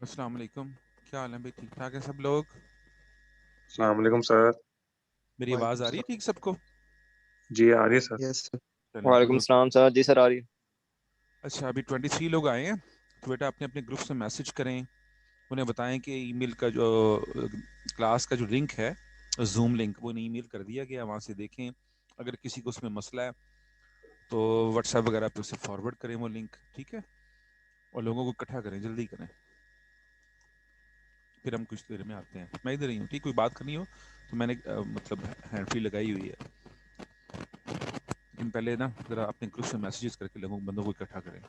अस्सलाम वालेकुम। क्या हाल है भाई? ठीक ठाक है सब लोग? अस्सलाम वालेकुम सर। मेरी आवाज़ वालेकुम आ रही है सलाम। ठीक सबको? जी आ रही है सर। Yes sir. चलें वालेकुम गुड। सलाम सर। जी सर, आ रही है। अच्छा, अभी 23 लोग आए हैं। तो बेटा अपने अपने ग्रुप से मैसेज करें, उन्हें बताएं कि ईमेल का जो क्लास का जो लिंक है, जूम लिंक, वो इन्हें ईमेल कर दिया गया, वहाँ से देखें। अगर किसी को उसमें मसला है तो व्हाट्सएप वगैरह पे उसे फॉरवर्ड करें वो लिंक, ठीक है? और लोगों को इकट्ठा करें, जल्दी करें। फिर हम कुछ देर में आते हैं। मैं इधर ही हूँ, ठीक? कोई बात करनी हो तो मैंने मतलब हैंड फ्री लगाई हुई है। लेकिन पहले ना ज़रा अपने ग्रुप से मैसेजेस करके लोगों बंदों को इकट्ठा करें।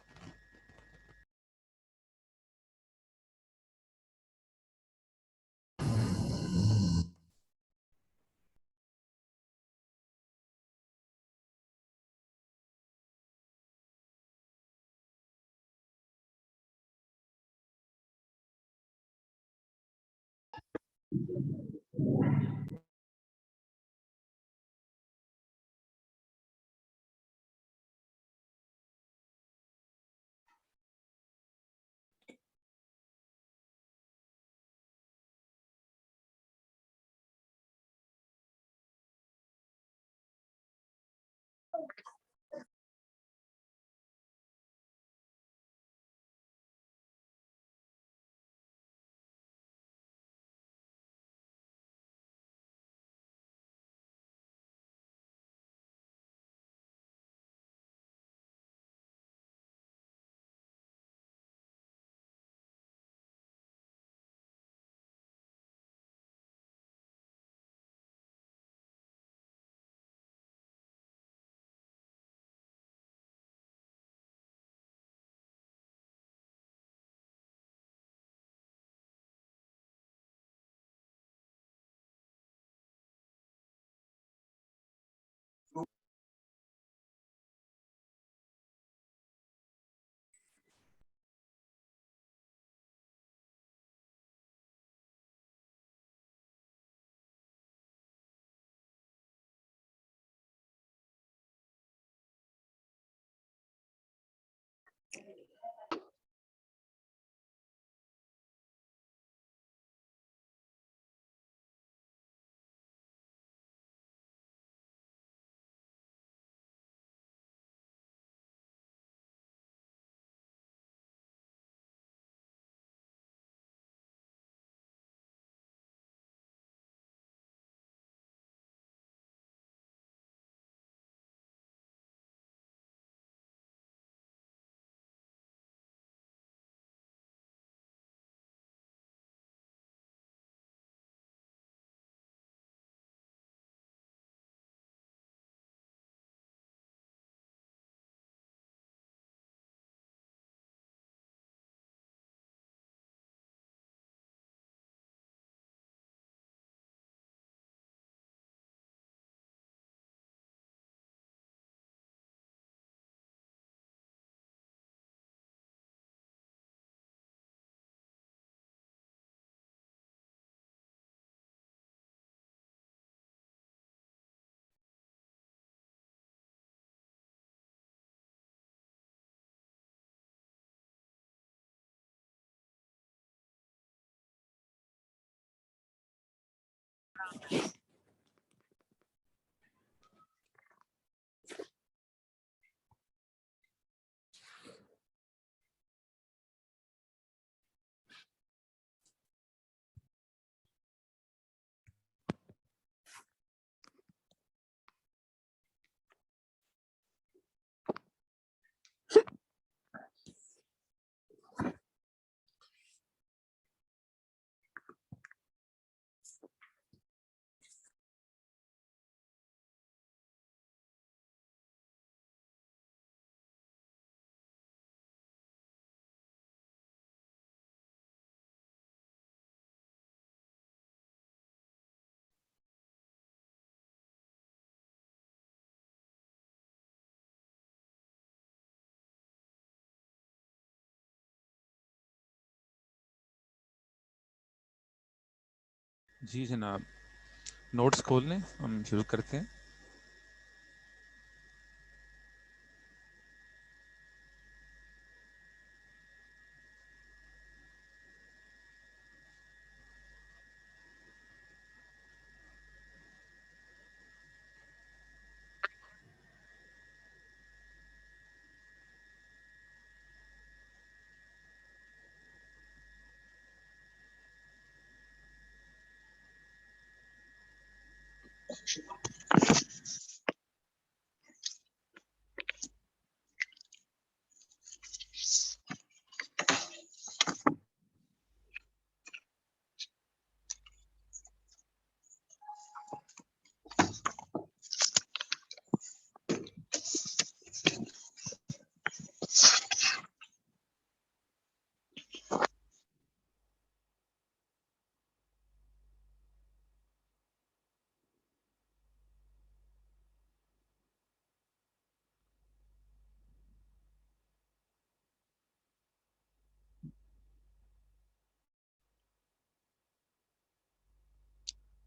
जी जनाब, नोट्स खोल लें, हम शुरू करते हैं।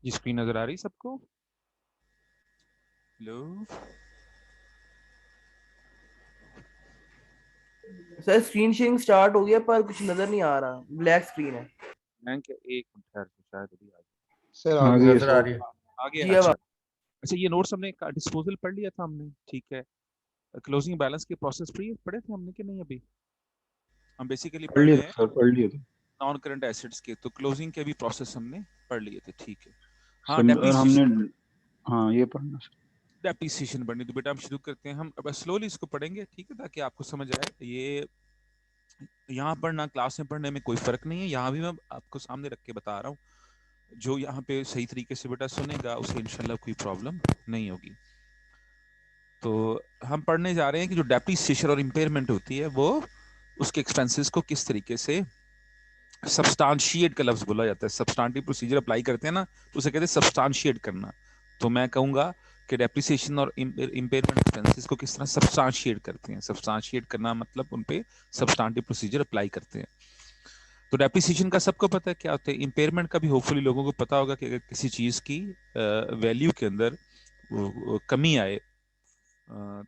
ये स्क्रीन नजर आ रही सबको? Hello sir screen sharing start हो गया पर कुछ नजर नहीं आ रहा, ब्लैक स्क्रीन है। मैं क्या, एक मिनट ठहर के, शायद अभी आ सर आ आगे गई है नजर आ सर। रही है। आ गया। जी अब अच्छा अच्छा, ये नोट्स हमने डिस्पोजल पढ़ लिया था हमने, ठीक है। क्लोजिंग बैलेंस के प्रोसेस पढ़े थे हमने कि नहीं? अभी हम बेसिकली पढ़ पढ़ लिया रहे था हैं सर, पढ़ लिया था नॉन करंट एसेट्स के, तो क्लोजिंग के भी प्रोसेस हमने पढ़ लिए थे, ठीक है। हाँ, सर। और हमने डेप्रिसिएशन, हाँ ये पढ़ना सर। डेप्रिसिएशन पढ़नी, तो बेटा हम शुरू करते हैं। हम अब स्लोली इसको पढ़ेंगे, ठीक है, ताकि आपको समझ आए। ये यहाँ पढ़ना, क्लास में पढ़ने में कोई फर्क नहीं है, यहाँ भी मैं आपको सामने रख के बता रहा हूँ। जो यहाँ पे सही तरीके से बेटा सुनेगा उसे इंशाल्लाह कोई प्रॉब्लम नहीं होगी। तो हम पढ़ने जा रहे हैं कि जो डेप्रिसिएशन और इम्पेयरमेंट होती है, वो उसके एक्सपेंसेस को किस तरीके से सब्सटेंशिएट का लफ्ज बोला जाता है। सब्सटेंटिव प्रोसीजर अप्लाई करते हैं ना, तो उसे कहते हैं सब्सटेंशिएट करना। तो मैं कहूंगा कि डेप्रिसिएशन और इम्पेयरमेंट एक्सपेंसेस को किस तरह सब्सटेंशिएट करते हैं। सब्सटेंशिएट करना मतलब उन पे सब्सटेंटिव प्रोसीजर अप्लाई करते हैं। तो डेप्रिसिएशन का सबको पता है क्या होता है। इम्पेयरमेंट का भी होपफुली लोगों को पता होगा कि अगर किसी चीज की वैल्यू के अंदर कमी आए,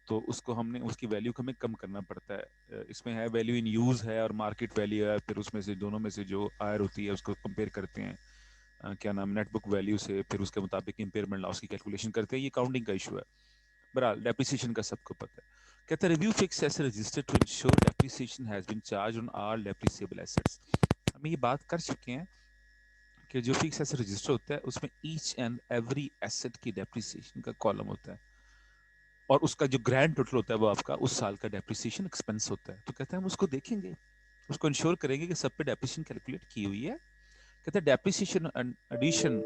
तो उसको हमने, उसकी वैल्यू को हमें कम करना पड़ता है। इसमें है वैल्यू इन यूज है और मार्केट वैल्यू है, फिर उसमें से दोनों में से जो आयर होती है उसको कंपेयर करते हैं, क्या नाम, नेट बुक वैल्यू से, फिर उसके मुताबिक इम्पेयरमेंट लॉस की कैलकुलेशन करते हैं। ये काउंटिंग का इशू है। बहरहाल डेप्रिसिएशन का सबको पता है। कहता है review fix asset register to ensure depreciation has been charge on all depreciable assets. हम ये बात कर चुके हैं कि जो फिक्स एसेट रजिस्टर होता है उसमें ईच एंड एवरी एसेट की डेप्रिसिएशन का कॉलम होता है, और उसका जो ग्रैंड टोटल होता है वो आपका उस साल का डेप्रिसिएशन एक्सपेंस होता है। तो कहते हैं हम उसको देखेंगे, उसको इंश्योर करेंगे कि सब पे डेप्रिसिएशन कैलकुलेट की हुई है। कहते हैं depreciation addition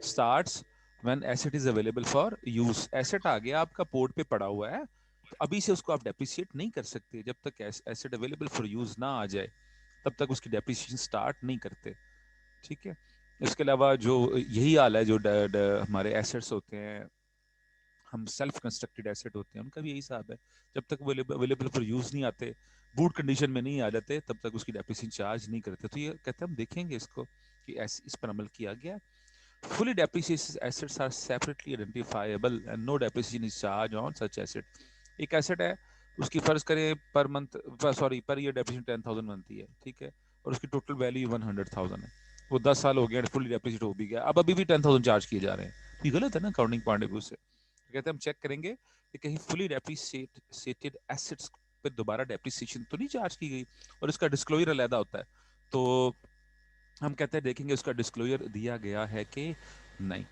starts when asset is available for use. Asset आ गया आपका, पोर्ट पे पड़ा हुआ है, तो अभी से उसको आप डेप्रिसिएट नहीं कर सकते। जब तक एसेट अवेलेबल फॉर यूज ना आ जाए तब तक उसकी डेप्रिसिएशन स्टार्ट नहीं करते, ठीक है। इसके अलावा जो यही हाल है, जो हमारे एसेट्स होते हैं, हम सेल्फ कंस्ट्रक्टेड एसेट होते हैं, उनका भी यही हिसाब है। जब तक अवेलेबल फॉर यूज नहीं आते, बूट कंडीशन में नहीं आ जाते, तब तक उसकी डेप्रिसिएशन चार्ज नहीं करते। तो ये कहते हैं हम देखेंगे इसको कि इस पर अमल किया गया। Fully depreciated assets are separately identifiable and no depreciation is charge on such asset. एक एसेट है, उसकी फर्ज करें per month, sorry per year depreciation 10,000 बनती है, ठीक है, और उसकी टोटल वैल्यू 100,000 है। वो 10 साल हो गया, फुली डेप्रिसिएट हो भी गया, अब अभी भी 10,000 चार्ज किए जा रहे हैं। ये गलत है ना अकाउंटिंग पॉइंट ऑफ व्यू से। कहते हैं हम चेक करेंगे कि कहीं फुली डेप्रिसिएटेड एसेट्स पे दोबारा डेप्रिसिएशन तो नहीं चार्ज की गई, और इसका डिस्क्लोजर अलग होता है। तो हम कहते हैं देखेंगे उसका डिस्क्लोजर दिया गया है कि नहीं।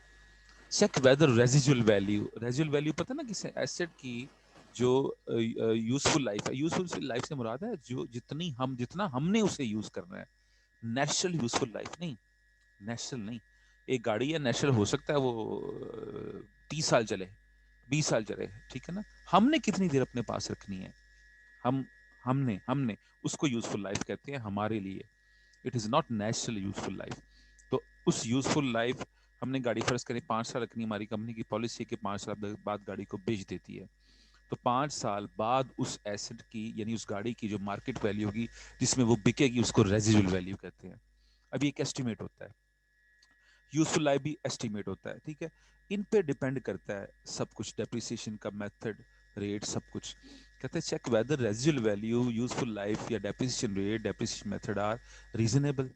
Check whether residual value, residual value पता ना किस एसेट की जो यूजफुल लाइफ है। यूजफुल लाइफ से मुराद है जो जितना हमने उसे यूज करना है, नेचुरल यूजफुल लाइफ नहीं। नेचुरल नहीं, एक गाड़ी है, नेचुरल हो सकता है वो 30 साल चले, 20 साल चले, ठीक है ना। हमने कितनी देर अपने पास रखनी है, हम हमने उसको यूजफुल लाइफ कहते हैं हमारे लिए। It is not natural useful life. तो उस यूजफुल लाइफ, हमने गाड़ी फर्ज करें 5 साल रखनी, हमारी कंपनी की पॉलिसी है कि 5 साल बाद गाड़ी को बेच देती है। तो 5 साल बाद उस एसेट की, यानी उस गाड़ी की जो मार्केट वैल्यू होगी जिसमें वो बिकेगी, उसको रेजिडुअल वैल्यू कहते हैं। अभी एक एस्टिमेट होता है, यूजफुल लाइफ भी एस्टिमेट होता है, ठीक है। इन पे डिपेंड करता है सब कुछ, डेप्रिसिएशन का मेथड, रेट, सब कुछ। कहते हैं check whether residual value, useful life या depreciation rate, depreciation method are reasonable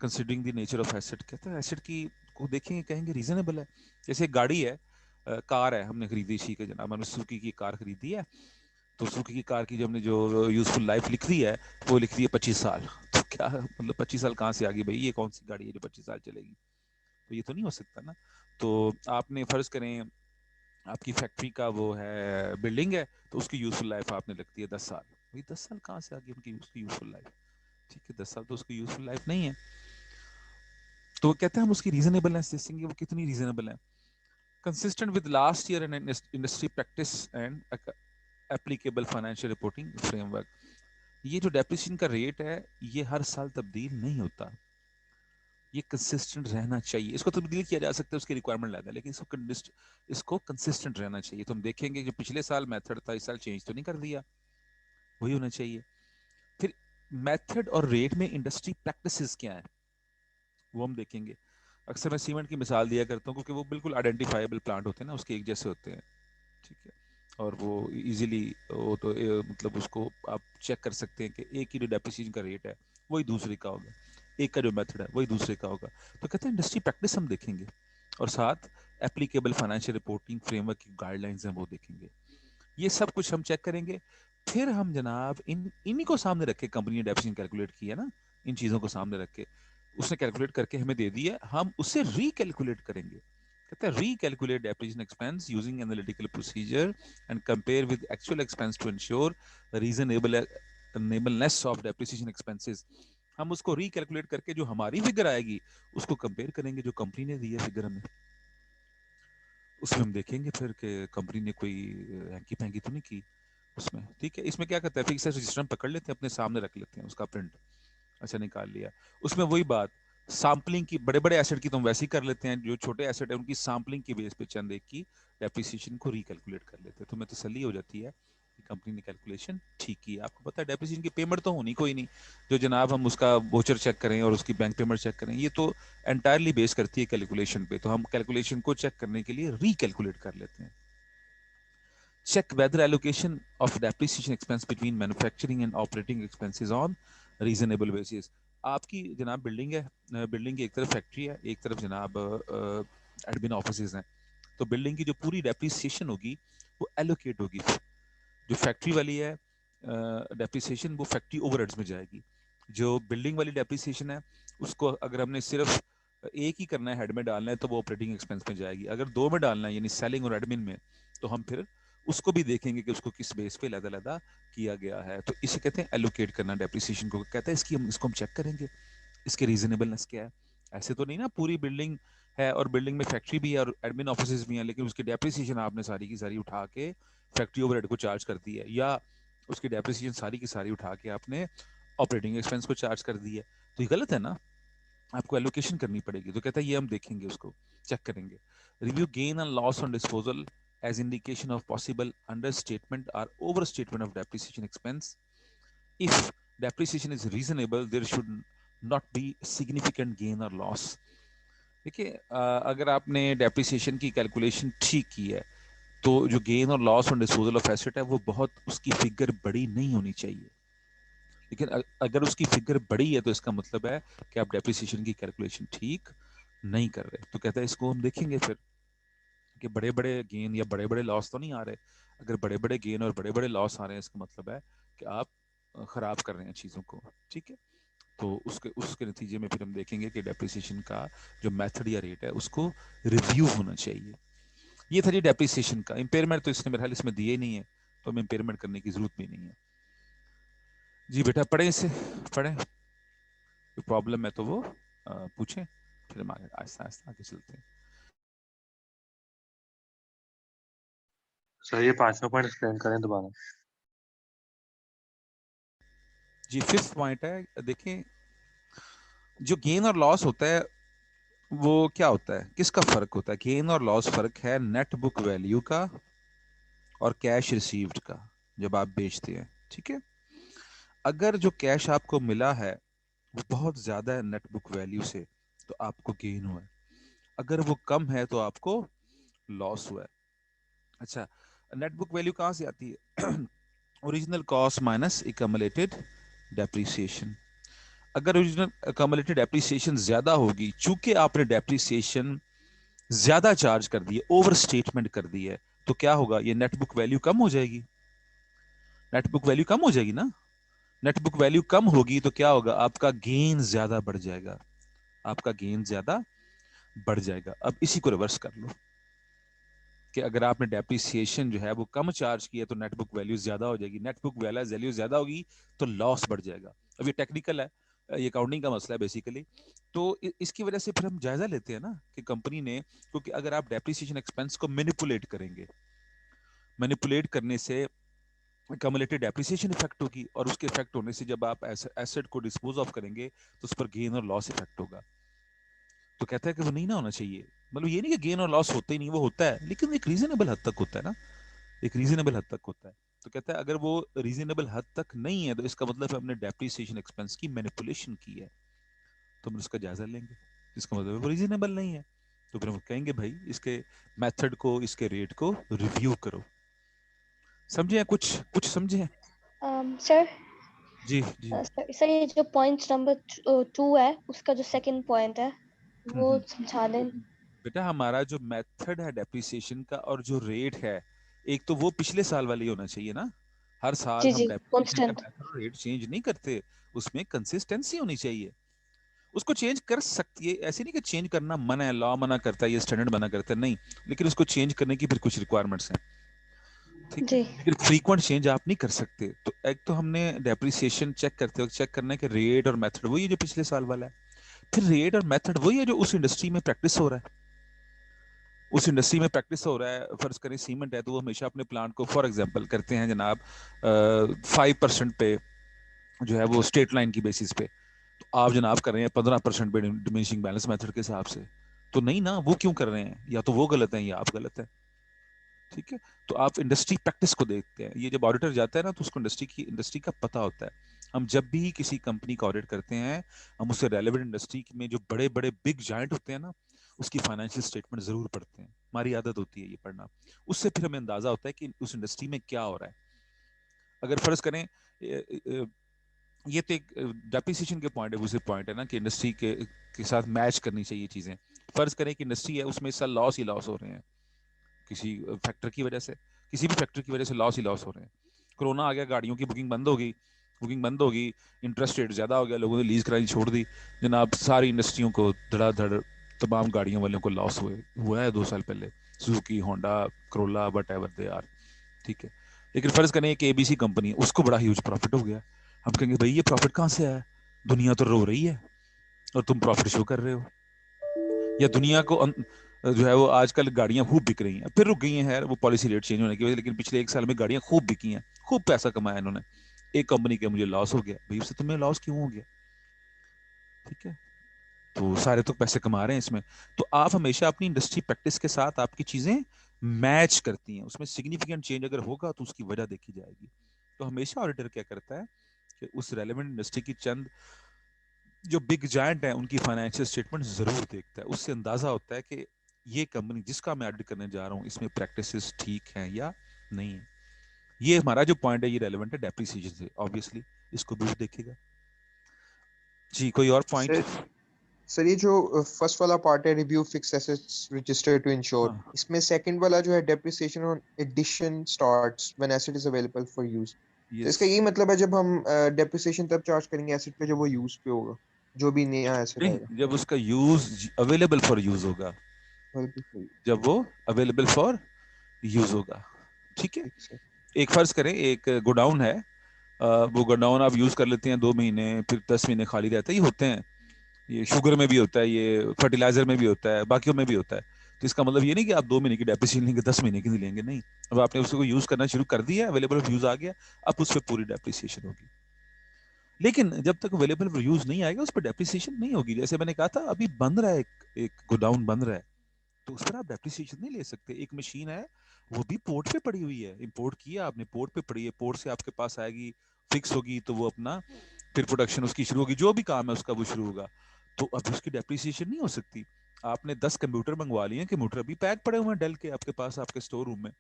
considering the nature of asset. कहते हैं एसेट की को देखेंगे, कहेंगे रीजनेबल है। जैसे गाड़ी है, कार है, हमने खरीदी, ठीक है जनाब, हमने सुजुकी की कार खरीदी है। तो सुजुकी की कार की जो हमने जो यूजफुल लाइफ लिख दी है, वो लिख दी है 25 साल। तो क्या मतलब 25 साल कहाँ से आ गई भाई, ये कौन सी गाड़ी है जो 25 साल चलेगी? तो ये तो नहीं हो सकता ना। तो आपने फर्ज करें आपकी फैक्ट्री का वो है बिल्डिंग है, तो उसकी यूजफुल लाइफ आपने लगती है 10 साल। भाई 10 साल कहाँ से आ गई उनकी उसकी यूजफुल लाइफ? ठीक है, 10 साल तो उसकी यूजफुल लाइफ नहीं है। तो वो कहते हैं हम उसकी रीजनेबलनेस देखेंगे, वो कितनी रीजनेबल है। Consistent with last year and industry practice and applicable financial reporting framework. ये जो डेप्रिसिएशन का रेट है ये हर साल तब्दील नहीं होता, ये कंसिस्टेंट रहना चाहिए। इसको तब्दील किया जा सकता है उसकी रिक्वायरमेंट लेता है, लेकिन इसको कंसिस्टेंट रहना चाहिए। तो हम देखेंगे कि पिछले साल मेथड था, इस साल चेंज तो नहीं कर दिया, वही होना चाहिए। फिर मेथड और रेट में इंडस्ट्री प्रैक्टिसेस क्या है वो हम देखेंगे। अक्सर मैं सीमेंट की मिसाल दिया करता हूँ क्योंकि वो बिल्कुल आइडेंटिफाइबल प्लांट होते हैं ना, उसके एक जैसे होते हैं, ठीक है। और वो इजीली वो तो मतलब उसको आप चेक कर सकते हैं कि एक ही जो डेप्रिसिएशन का रेट है वही दूसरे का होगा, एक का जो मेथड है वही दूसरे का होगा। तो कहते हैं इंडस्ट्री प्रैक्टिस हम देखेंगे और साथ एप्लीकेबल फाइनेंशियल रिपोर्टिंग फ्रेमवर्क की गाइडलाइंस हैं वो देखेंगे। ये सब कुछ हम चेक करेंगे। फिर हम जनाब इन्हीं को सामने रख के, कंपनी ने डेप्रिसिएशन कैलकुलेट किया ना, इन चीज़ों को सामने रख के उसने कैलकुलेट करके हमें दे दिया, हम उसे रिकैलकुलेट करेंगे। कहते हैं recalculate depreciation expense using analytical procedure and compare with actual expense to ensure reasonableness of depreciation expenses। हम उसको recalculate करके जो हमारी फिगर आएगी उसको कंपेयर करेंगे जो कंपनी ने दी है फिगर हमें, उसमें हम देखेंगे फिर कि कंपनी ने कोई हैंकी पैंकी तो नहीं की उसमें। ठीक है, इसमें क्या करता है फिक्स रजिस्टर हम पकड़ लेते हैं, अपने सामने रख लेते हैं उसका प्रिंट, अच्छा निकाल लिया। उसमें वही बात, सैम्पलिंग की, बड़े बड़े एसेट की तो हम वैसे ही कर लेते हैं, जो छोटे एसेट है उनकी सैम्पलिंग की बेस पे चंद एक की डेप्रिसिएशन को रिकैलकुलेट कर लेते हैं, तो हमें तसल्ली हो जाती है कि कंपनी ने कैलकुलेशन ठीक की है। आपको पता है डेप्रिसिएशन की पेमेंट तो होनी कोई नहीं, जो जनाब हम उसका वोचर चेक करें और उसकी बैंक पेमेंट चेक करें, ये तो एंटायरली बेस करती है कैलकुलेशन पे, तो हम कैलकुलेशन को चेक करने के लिए रिकैलकुलेट कर लेते हैं। Check whether allocation of depreciation expense between manufacturing and operating expenses on reasonable basis। आपकी जनाब बिल्डिंग है, बिल्डिंग की एक तरफ फैक्ट्री है, एक तरफ जनाब एडमिन ऑफिसेज हैं, तो बिल्डिंग की जो पूरी डेप्रिसिएशन होगी वो एलोकेट होगी। जो फैक्ट्री वाली है डेप्रिसिएशन वो फैक्ट्री ओवरहेड्स में जाएगी। जो बिल्डिंग वाली डेप्रिसिएशन है उसको अगर हमने सिर्फ एक ही करना है, हेड में डालना है, तो वो ऑपरेटिंग एक्सपेंस में जाएगी। अगर दो में डालना है यानी सेलिंग और एडमिन में, तो हम फिर उसको भी देखेंगे कि उसको किस बेस पे लदा किया गया है। तो इसे कहते हैं एलोकेट करना डेप्रिसिएशन को। कहते हैं इसको हम चेक करेंगे इसके रीजनेबलनेस क्या है। ऐसे तो नहीं ना पूरी बिल्डिंग है और बिल्डिंग में फैक्ट्री भी है और एडमिन ऑफिस भी हैं, लेकिन उसकी डेप्रिसिएशन आपने सारी की सारी उठा के फैक्ट्री ओवरहेड को चार्ज कर दी है, या उसकी डेप्रिसिएशन सारी की सारी उठा के आपने ऑपरेटिंग एक्सपेंस को चार्ज कर दी है, तो ये गलत है ना, आपको एलोकेशन करनी पड़ेगी। तो कहता है ये हम देखेंगे, उसको चेक करेंगे। Review gain and loss on disposal as indication of possible understatement or overstatement of depreciation expense। If depreciation is reasonable, there should not be significant gain or loss। देखिए अगर आपने डेप्रिसिएशन की कैलकुलेशन ठीक की है तो जो गेन और loss on disposal of asset है वो बहुत, उसकी फिगर बड़ी नहीं होनी चाहिए। लेकिन अगर उसकी फिगर बड़ी है तो इसका मतलब है कि आप डेप्रिसिएशन की कैलकुलेशन ठीक नहीं कर रहे। तो कहता है इसको हम देखेंगे फिर कि बड़े बड़े गेन या बड़े बड़े लॉस तो नहीं आ रहे। अगर बड़े बड़े गेन और बड़े बड़े लॉस आ रहे हैं इसका मतलब है कि आप खराब कर रहे हैं चीज़ों को। ठीक है, तो उसके उसके नतीजे में फिर हम देखेंगे कि डेप्रिसिएशन का जो मेथड या रेट है उसको रिव्यू होना चाहिए। ये था जी डेप्रिसिएशन का। इम्पेयरमेंट तो इसने मेरे ख्याल इसमें दिए नहीं है, तो हमें इम्पेयरमेंट करने की जरूरत भी नहीं है। जी बेटा पढ़े इसे, पढ़े, कोई प्रॉब्लम है तो वो पूछें, फिर हम आगे आहिस्ता आहिस्ता आगे चलते हैं। सर ये 5वां पॉइंट एक्सप्लेन करें दोबारा। जी 5th पॉइंट है, देखें जो गेन और लॉस होता है वो क्या होता है, किसका फर्क होता है? गेन और लॉस फर्क है नेट बुक वैल्यू का और कैश रिसीव्ड का जब आप बेचते हैं। ठीक है, अगर जो कैश आपको मिला है वो बहुत ज्यादा है नेट बुक वैल्यू से तो आपको गेन हुआ है, अगर वो कम है तो आपको लॉस हुआ है। अच्छा, नेट बुक वैल्यू कहां से आती है? Original cost minus accumulated depreciation. अगर ओरिजिनल एकम्युलेटेड डेप्रिसिएशन ज्यादा होगी, चूंकि आपने डेप्रिसिएशन ज्यादा चार्ज कर दी है, ओवर स्टेटमेंट कर दी है, तो क्या होगा, ये नेट बुक वैल्यू कम हो जाएगी। नेट बुक वैल्यू कम हो जाएगी ना, नेट बुक वैल्यू कम होगी तो क्या होगा, आपका गेन ज्यादा बढ़ जाएगा, आपका गेन ज्यादा बढ़ जाएगा। अब इसी को रिवर्स कर लो कि अगर आपने डेप्रिसिएशन जो है वो कम चार्ज किया तो नेट बुक वैल्यू ज्यादा हो जाएगी, नेट बुक वैल्यू ज्यादा होगी तो लॉस बढ़ जाएगा। अब ये टेक्निकल है, ये अकाउंटिंग का मसला है बेसिकली। तो इसकी वजह से फिर हम जायजा लेते हैं ना कि कंपनी ने, क्योंकि अगर आप डेप्रिसिएशन एक्सपेंस को मैनिपुलेट करेंगे, मैनिपुलेट करने से कम्युलेटिव डेप्रिसिएशन इफेक्ट होगी, और उसके इफेक्ट होने से जब आप एसेट को डिस्पोज ऑफ करेंगे तो उस पर गेन और लॉस इफेक्ट होगा। तो कहता है कि वो नहीं ना होना चाहिए। मतलब ये नहीं कि गेन और लॉस होता ही नहीं, वो होता है लेकिन एक रीजनेबल हद तक होता है ना, एक रीजनेबल हद तक होता है। तो कहता है अगर वो रीजनेबल हद तक नहीं है तो इसका मतलब हमने डेप्रिसिएशन एक्सपेंस की मैनिपुलेशन की है, तो हम उसका जायजा लेंगे। इसका मतलब वो रीजनेबल नहीं है, तो फिर हम कहेंगे भाई इसके मेथड को, इसके रेट को रिव्यू करो। समझे हैं? कुछ कुछ समझे हैं? सर जी जी। सर ये जो पॉइंट नंबर 2 है उसका जो सेकंड पॉइंट है वो समझा दें। बेटा हमारा जो मेथड है डेप्रिसिएशन का और जो रेट है, एक तो वो पिछले साल वाली होना चाहिए ना। हर साल जी हम जी डेप्रिसिएशन का कांस्टेंट। मेथड और रेट चेंज नहीं करते, उसमें कंसिस्टेंसी होनी चाहिए। उसको चेंज कर सकती है, ऐसे नहीं कि चेंज करना मना है, लॉ मना करता है, ये स्टैंडर्ड मना करता है, नहीं। लेकिन उसको चेंज करने की फिर कुछ रिक्वायरमेंट्स हैं, ठीक है। जी लेकिन फ्रीक्वेंट चेंज आप नहीं कर सकते। तो एक तो हमने डेप्रिसिएशन चेक करते वक्त चेक करना है कि रेट और मेथड वही है जो पिछले साल वाला है, फिर रेट और मेथड वही है जो उस इंडस्ट्री में प्रैक्टिस हो रहा है। उस इंडस्ट्री में प्रैक्टिस हो रहा है, फर्ज करें सीमेंट है तो वो हमेशा अपने प्लांट को फॉर एग्जांपल करते हैं जनाब 5% पे जो है वो स्ट्रेट लाइन की बेसिस पे, तो आप जनाब कर रहे हैं 15% पे डिमिनिशिंग बैलेंस मेथड के हिसाब से। तो नहीं ना, वो क्यों कर रहे हैं? या तो वो गलत है या आप गलत है, ठीक है। तो आप इंडस्ट्री प्रैक्टिस को देखते हैं। ये जब ऑडिटर जाता है ना तो उसको इंडस्ट्री का पता होता है। हम जब भी किसी कंपनी का ऑडिट करते हैं हम उससे रेलेवेंट इंडस्ट्री में जो बड़े बड़े बिग जायंट होते हैं ना उसकी फाइनेंशियल स्टेटमेंट जरूर पढ़ते हैं। हमारी आदत होती है ये पढ़ना। उससे फिर हमें अंदाजा होता है कि उस इंडस्ट्री में क्या हो रहा है। अगर फर्ज करें ये तो एक डेप्रिसिएशन के पॉइंट है, दूसरे पॉइंट है ना कि इंडस्ट्री के साथ मैच करनी चाहिए चीजें। फर्ज करें कि इंडस्ट्री है उसमें इस साल लॉस ही लॉस हो रहे हैं, किसी फैक्टर की वजह से, किसी भी फैक्टर की वजह से लॉस ही लॉस हो रहे हैं। कोरोना आ गया, गाड़ियों की बुकिंग बंद होगी, इंटरेस्ट रेट ज़्यादा हो गया, लोगों ने लीज करानी छोड़ दी, जनाब सारी इंडस्ट्रियों को धड़ाधड़ तमाम गाड़ियों वालों को लॉस हुआ है 2 साल पहले, Suzuki, Honda, Corolla, whatever they are, ठीक है। लेकिन फर्ज करें एक एबीसी कंपनी है, उसको बड़ा ह्यूज प्रॉफिट हो गया। हम कहेंगे भाई ये प्रॉफिट कहाँ से आया? दुनिया तो रो रही है और तुम प्रॉफिट शो कर रहे हो। या दुनिया को जो है वो आजकल गाड़ियां खूब बिक रही हैं, फिर रुक गई हैं वो पॉलिसी रेट चेंज होने की वजह से, लेकिन पिछले 1 साल में गाड़ियां खूब बिकी हैं, खूब पैसा कमाया इन्होंने। एक कंपनी के मुझे लॉस हो गया, भाई उससे तुम्हें लॉस क्यों हो गया? ठीक है, तो सारे तो पैसे कमा रहे हैं इसमें। तो आप हमेशा अपनी इंडस्ट्री प्रैक्टिस के साथ आपकी चीजें मैच करती हैं, उसमें सिग्निफिकेंट चेंज अगर होगा तो उसकी वजह देखी जाएगी। तो हमेशा ऑडिटर क्या करता है कि उस रेलेवेंट इंडस्ट्री की चंद जो बिग जायंट है उनकी फाइनेंशियल स्टेटमेंट जरूर देखता है। उससे अंदाजा होता है कि ये कंपनी जिसका मैं ऑडिट करने जा रहा हूँ इसमें प्रैक्टिसेस ठीक हैं या नहीं है। ये हमारा जो पॉइंट है ये रेलेवेंट है डेप्रिसिएशन से, ऑब्वियसली इसको भी देखेगा। जी कोई और पॉइंट? सर सर ये जो फर्स्ट वाला पार्ट है review fix assets register to ensure, हाँ इसमें सेकंड वाला जो है depreciation on addition starts when asset is available for use, तो यस। इसका यही मतलब है जब हम डेप्रिसिएशन तब चार्ज करेंगे एसेट पे जब वो यूज पे होगा, जो भी नया एसेट आएगा। नहीं, जब उसका यूज अवेलेबल फॉर यूज होगा, Available for use, जब वो अवेलेबल फॉर यूज होगा, ठीक है। ठीक सर। एक फर्ज करें एक गोडाउन है, वो गोडाउन आप यूज कर लेते हैं 2 महीने, फिर 10 महीने खाली रहता है, ये होते हैं, ये शुगर में भी होता है, ये फर्टिलाइजर में भी होता है, बाकियों में भी होता है। तो इसका मतलब ये नहीं कि आप 2 महीने की डेप्रिसिएशन लेंगे, 10 महीने की नहीं लेंगे, नहीं। अब आपने उसको यूज करना शुरू कर दिया, अवेलेबल यूज आ गया, अब उस पर पूरी डेप्रिसिएशन होगी। लेकिन जब तक अवेलेबल यूज नहीं आएगा उस पर डेप्रिसिएशन नहीं होगी। जैसे मैंने कहा था अभी बंद रहा है, एक गोडाउन बंद रहा है, तो उस पर आप डेप्रिसिएशन नहीं ले सकते। एक मशीन है वो भी पोर्ट पे पड़ी हुई है, इंपोर्ट किया आपने, पोर्ट पे पड़ी है, पोर्ट से आपके पास आएगी, फिक्स होगी, तो वो अपना फिर प्रोडक्शन उसकी शुरू होगी, जो भी काम है उसका वो शुरू होगा, तो अब उसकी डेप्रिसिएशन नहीं हो सकती। आपने 10 कंप्यूटर मंगवा लिए हैं, कंप्यूटर अभी पैक पड़े हुए हैं डेल के आपके पास आपके स्टोर रूम में,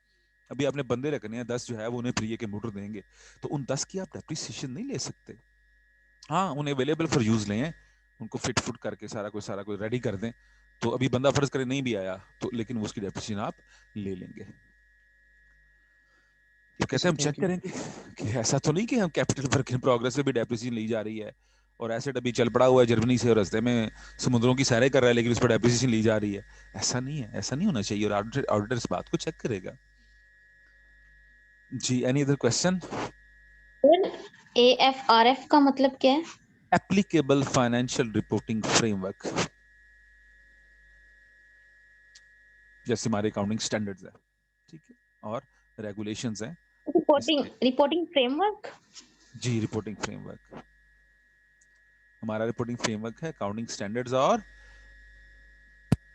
अभी आपने बंदे रखने हैं 10 जो है वो उन्हें फ्री कंप्यूटर देंगे, तो उन 10 की आप डेप्रिसिएशन नहीं ले सकते। हाँ उन्हें अवेलेबल फॉर यूज लें, उनको फिट फुट करके सारा कोई रेडी कर दें, तो अभी बंदा फर्ज करे नहीं भी आया तो लेकिन वो उसकी डेप्रिसिएशन आप ले लेंगे। तो ठीक है कहते हैं सर, हम चेक थैंक यू। करेंगे कि ऐसा तो नहीं कि हम कैपिटल वर्क इन प्रोग्रेस में भी डेप्रिसिएशन ली जा रही है और एसेट अभी चल पड़ा हुआ है जर्मनी से और रास्ते में समुद्रों की सैरें कर रहा है, लेकिन उस पर डेप्रिसिएशन ली जा रही है। ऐसा नहीं है, ऐसा नहीं होना चाहिए, और ऑडिटर इस बात को चेक करेगा। जी, एनी अदर क्वेश्चन? AFRF का मतलब क्या है? एप्लीकेबल फाइनेंशियल रिपोर्टिंग फ्रेमवर्क, जैसे हमारे अकाउंटिंग स्टैंडर्ड्स है, ठीक है, और रेगुलेशंस हैं। Reporting framework. जी, रिपोर्टिंग फ्रेमवर्क, हमारा रिपोर्टिंग फ्रेमवर्क है अकाउंटिंग स्टैंडर्ड्स और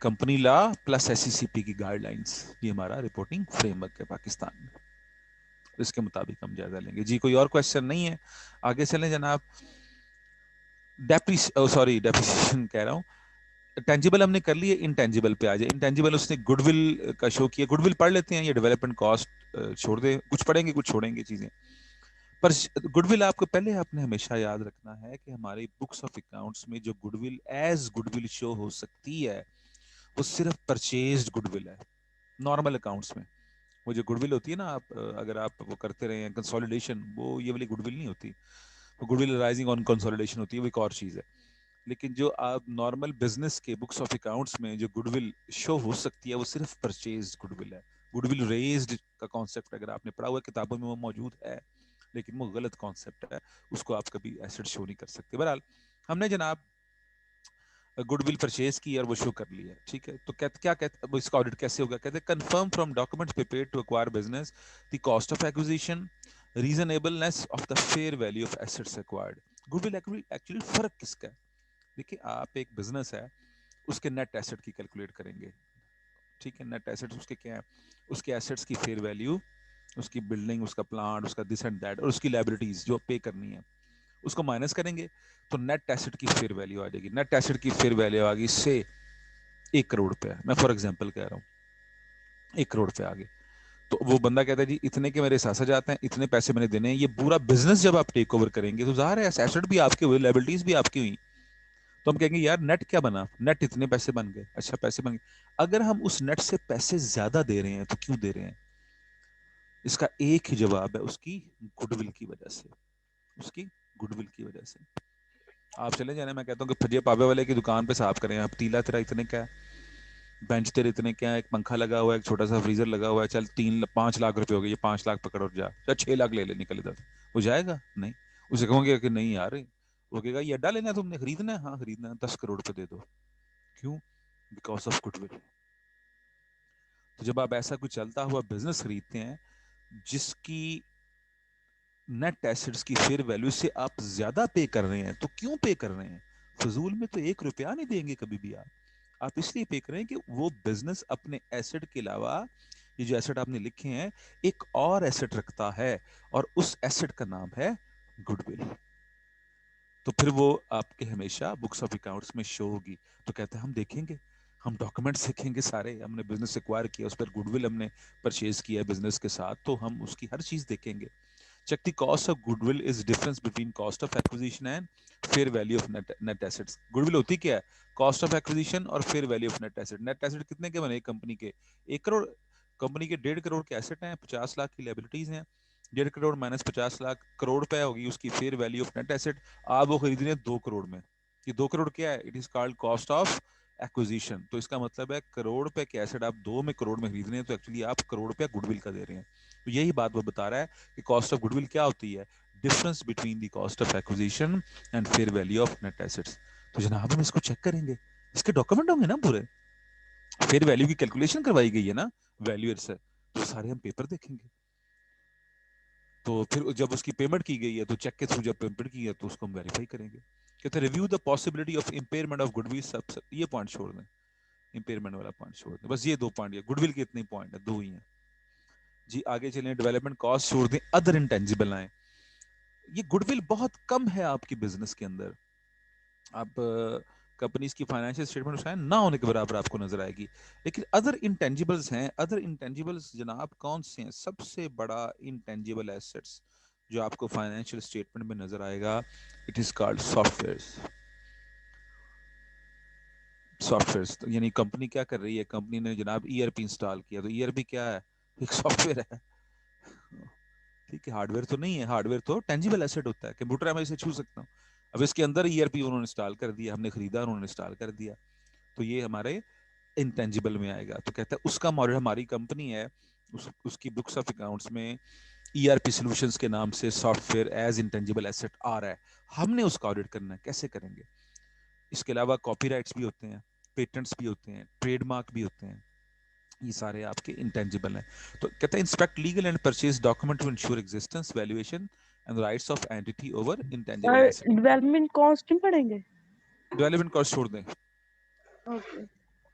कंपनी लॉ प्लस SECP की गाइडलाइंस, ये हमारा रिपोर्टिंग फ्रेमवर्क है पाकिस्तान में। इसके मुताबिक हम जायजा लेंगे। जी, कोई और क्वेश्चन नहीं है? आगे चलें जनाब। डेप्रिसिएशन कह रहा हूँ, टेंजिबल हमने कर लिए, इंटेंजिबल पे आ जाए। इंटेंजिबल उसने गुडविल का शो किया, गुडविल पढ़ लेते हैं, ये डेवलपमेंट कॉस्ट छोड़ दे, कुछ पढ़ेंगे कुछ छोड़ेंगे चीजें। पर गुडविल आपको पहले आपने हमेशा याद रखना है कि हमारी बुक्स ऑफ अकाउंट्स में जो गुडविल एज गुडविल शो हो सकती है वो सिर्फ परचेज्ड गुडविल है। नॉर्मल अकाउंट्स में वो जो गुडविल होती है ना, आप अगर आप वो करते रहे कंसोलिडेशन, वो ये वाली गुडविल नहीं होती, वो गुडविल राइजिंग ऑन कंसोलिडेशन होती है, वो एक और चीज है। लेकिन जो आप नॉर्मल बिजनेस के बुक्स ऑफ अकाउंट्स में जो गुडविल शो हो सकती है वो सिर्फ परचेज्ड गुडविल है। गुडविल रेज्ड का कॉन्सेप्ट अगर आपने पढ़ा हुआ किताबों में वो मौजूद है, लेकिन वो गलत कॉन्सेप्ट है, उसको आप कभी एसेट शो नहीं कर सकते। बहरहाल हमने जनाब गुडविल परचेज की और वो शो कर लिया, ठीक है। तो क्या कहते हैं इसका ऑडिट कैसे होगा? कहते हैं confirm from documents prepared to acquire business the cost of acquisition, reasonableness of the fair value of assets acquired. Goodwill actually फर्क किसका है? देखिए, आप एक बिजनेस है, उसके नेट एसेट की कैलकुलेट करेंगे, ठीक है। नेट एसेट्स उसके क्या है? उसके एसेट्स की फेयर वैल्यू, उसकी बिल्डिंग, उसका प्लांट, उसका दिस एंड दैट, और उसकी लायबिलिटीज जो पे करनी है, उसको माइनस करेंगे तो नेट एसेट की फेयर वैल्यू आ जाएगी। नेट एसेट की फेयर वैल्यू आ गई से 1 करोड़ रुपए, मैं फॉर एग्जांपल कह रहा हूँ, 1 करोड़ रुपए आ गए। तो वो बंदा कहता है जी इतने के मेरे साथ जाते हैं, इतने पैसे मैंने देने हैं। ये पूरा बिजनेस जब आप टेक ओवर करेंगे तो जाहिर है एसेट भी आपके हुए, लायबिलिटीज भी आपकी हुई। तो हम कहेंगे यार नेट क्या बना, नेट इतने पैसे बन गए, अच्छा पैसे बन गए। अगर हम उस नेट से पैसे ज्यादा दे रहे हैं तो क्यों दे रहे हैं? इसका एक ही जवाब है, उसकी गुडविल की वजह से, उसकी गुडविल की वजह से। आप चले जाने, मैं कहता हूँ कि फजे पावे वाले की दुकान पे साफ करें, आप तीला तेरा इतने क्या है, बेंच तेरे इतने क्या है, एक पंखा लगा हुआ है, एक छोटा सा फ्रीजर लगा हुआ है, चल 5 लाख रुपए हो गए, ये 5 लाख पकड़ और जा, चल 6 लाख ले ले, निकल इधर। वो जाएगा नहीं, उसे कहोगे कि नहीं यार, वो कहेगा ये अड्डा लेना है, तुमने खरीदना है, हाँ खरीदना है, 10 करोड़ रुपए दे दो। क्यों? Because of goodwill. तो जब आप ऐसा कुछ चलता हुआ बिजनेस खरीदते हैं जिसकी नेट एसेट्स की फेयर वैल्यू से आप ज्यादा पे कर रहे हैं, तो क्यों पे कर रहे हैं? फजूल में तो 1 रुपया नहीं देंगे कभी भी आप इसलिए पे कर रहे हैं कि वो बिजनेस अपने एसेट के अलावा, ये जो एसेट आपने लिखे हैं, एक और एसेट रखता है, और उस एसेट का नाम है गुडविल। तो फिर वो आपके हमेशा बुक्स ऑफ अकाउंट्स में शो होगी। तो कहते हैं हम देखेंगे, हम डॉक्यूमेंट्स देखेंगे सारे, हमने बिजनेस एक्वायर किया, उस पर गुडविल हमने परचेज किया है बिजनेस के साथ, तो हम उसकी हर चीज देखेंगे। Check the cost of goodwill is difference between cost of acquisition and fair value of net assets. Goodwill होती क्या है? Cost of acquisition और fair value of net asset. Net asset कितने के बने कंपनी के? 1 करोड़, कंपनी के 1.5 करोड़ के एसेट हैं, 50 लाख की लायबिलिटीज हैं, 1.5 करोड़ माइनस 50 लाख, करोड़ रुपए होगी उसकी fair value of net asset. आप वो खरीद रहे हैं 2 करोड़ में। ये 2 करोड़ क्या है? It is called cost of acquisition. तो इसका मतलब है करोड़ रुपए के एसेट आप 2 में करोड़ में खरीद रहे हैं, तो एक्चुअली आप करोड़ रुपया गुडविल का दे रहे हैं। तो यही बात वो बता रहा है कि कॉस्ट ऑफ गुडविल क्या होती है? Difference between the cost of acquisition and fair value of net assets. तो जनाब हम इसको चेक करेंगे, इसके डॉक्यूमेंट होंगे ना पूरे, फेयर वैल्यू की कैलकुलेशन करवाई गई है ना वैल्यूअर से, तो सारे हम पेपर देखेंगे। तो फिर जब उसकी पेमेंट की गई है तो चेक के थ्रू जब पेमेंट की है तो उसको हम वेरीफाई करेंगे। कहते हैं review the possibility of impairment of goodwill. सब ये पॉइंट छोड़ दें, इंपेयरमेंट वाला पॉइंट छोड़ दें, बस ये 2 पॉइंट है, गुडविल के इतने पॉइंट है, 2 ही हैं। जी आगे चलें, डेवलपमेंट कॉस्ट छोड़ दें, अदर इंटेंजिबल आए। ये गुडविल बहुत कम है आपकी बिजनेस के अंदर, आप कंपनीज की फाइनेंशियल स्टेटमेंट शायद ना होने के बराबर आपको नजर आएगी। लेकिन अदर इंटेंजिबल्स हैं, अदर इंटेंजिबल्स जनाब कौन से हैं? सबसे बड़ा इंटेंजिबल एसेट्स जो आपको फाइनेंशियल स्टेटमेंट में नजर आएगा, it is called softwares. Softwares तो यानी कंपनी क्या कर रही है, कंपनी ने जनाब ERP इंस्टॉल किया, तो ERP क्या है? एक सॉफ्टवेयर है, ठीक है, हार्डवेयर तो नहीं है। हार्डवेयर तो टेंजिबल एसेट होता है, कंप्यूटर मैं इसे छू सकता हूँ, अब इसके अंदर ईआरपी उन्होंने इंस्टॉल कर दिया, हमने खरीदा, उन्होंने इंस्टॉल कर दिया, तो ये हमारे इंटेंजिबल में आएगा। तो कहता है उसका मॉडल, हमारी कंपनी है उसकी बुक्स ऑफ अकाउंट्स में ईआरपी सॉल्यूशंस के नाम से सॉफ्टवेयर एज इंटेंजिबल एसेट आ रहा है, हमने उसका ऑडिट करना है, कैसे करेंगे? इसके अलावा कॉपीराइट्स भी होते हैं, पेटेंट्स भी होते हैं, ट्रेडमार्क भी होते हैं, ये सारे आपके इंटेंजिबल हैं। तो कहते हैं inspect legal and purchase document to ensure existence, valuation and rights of entity over intangible asset. Development cost नहीं पड़ेंगे? डेवलपमेंट कॉस्ट छोड़ दें। ओके।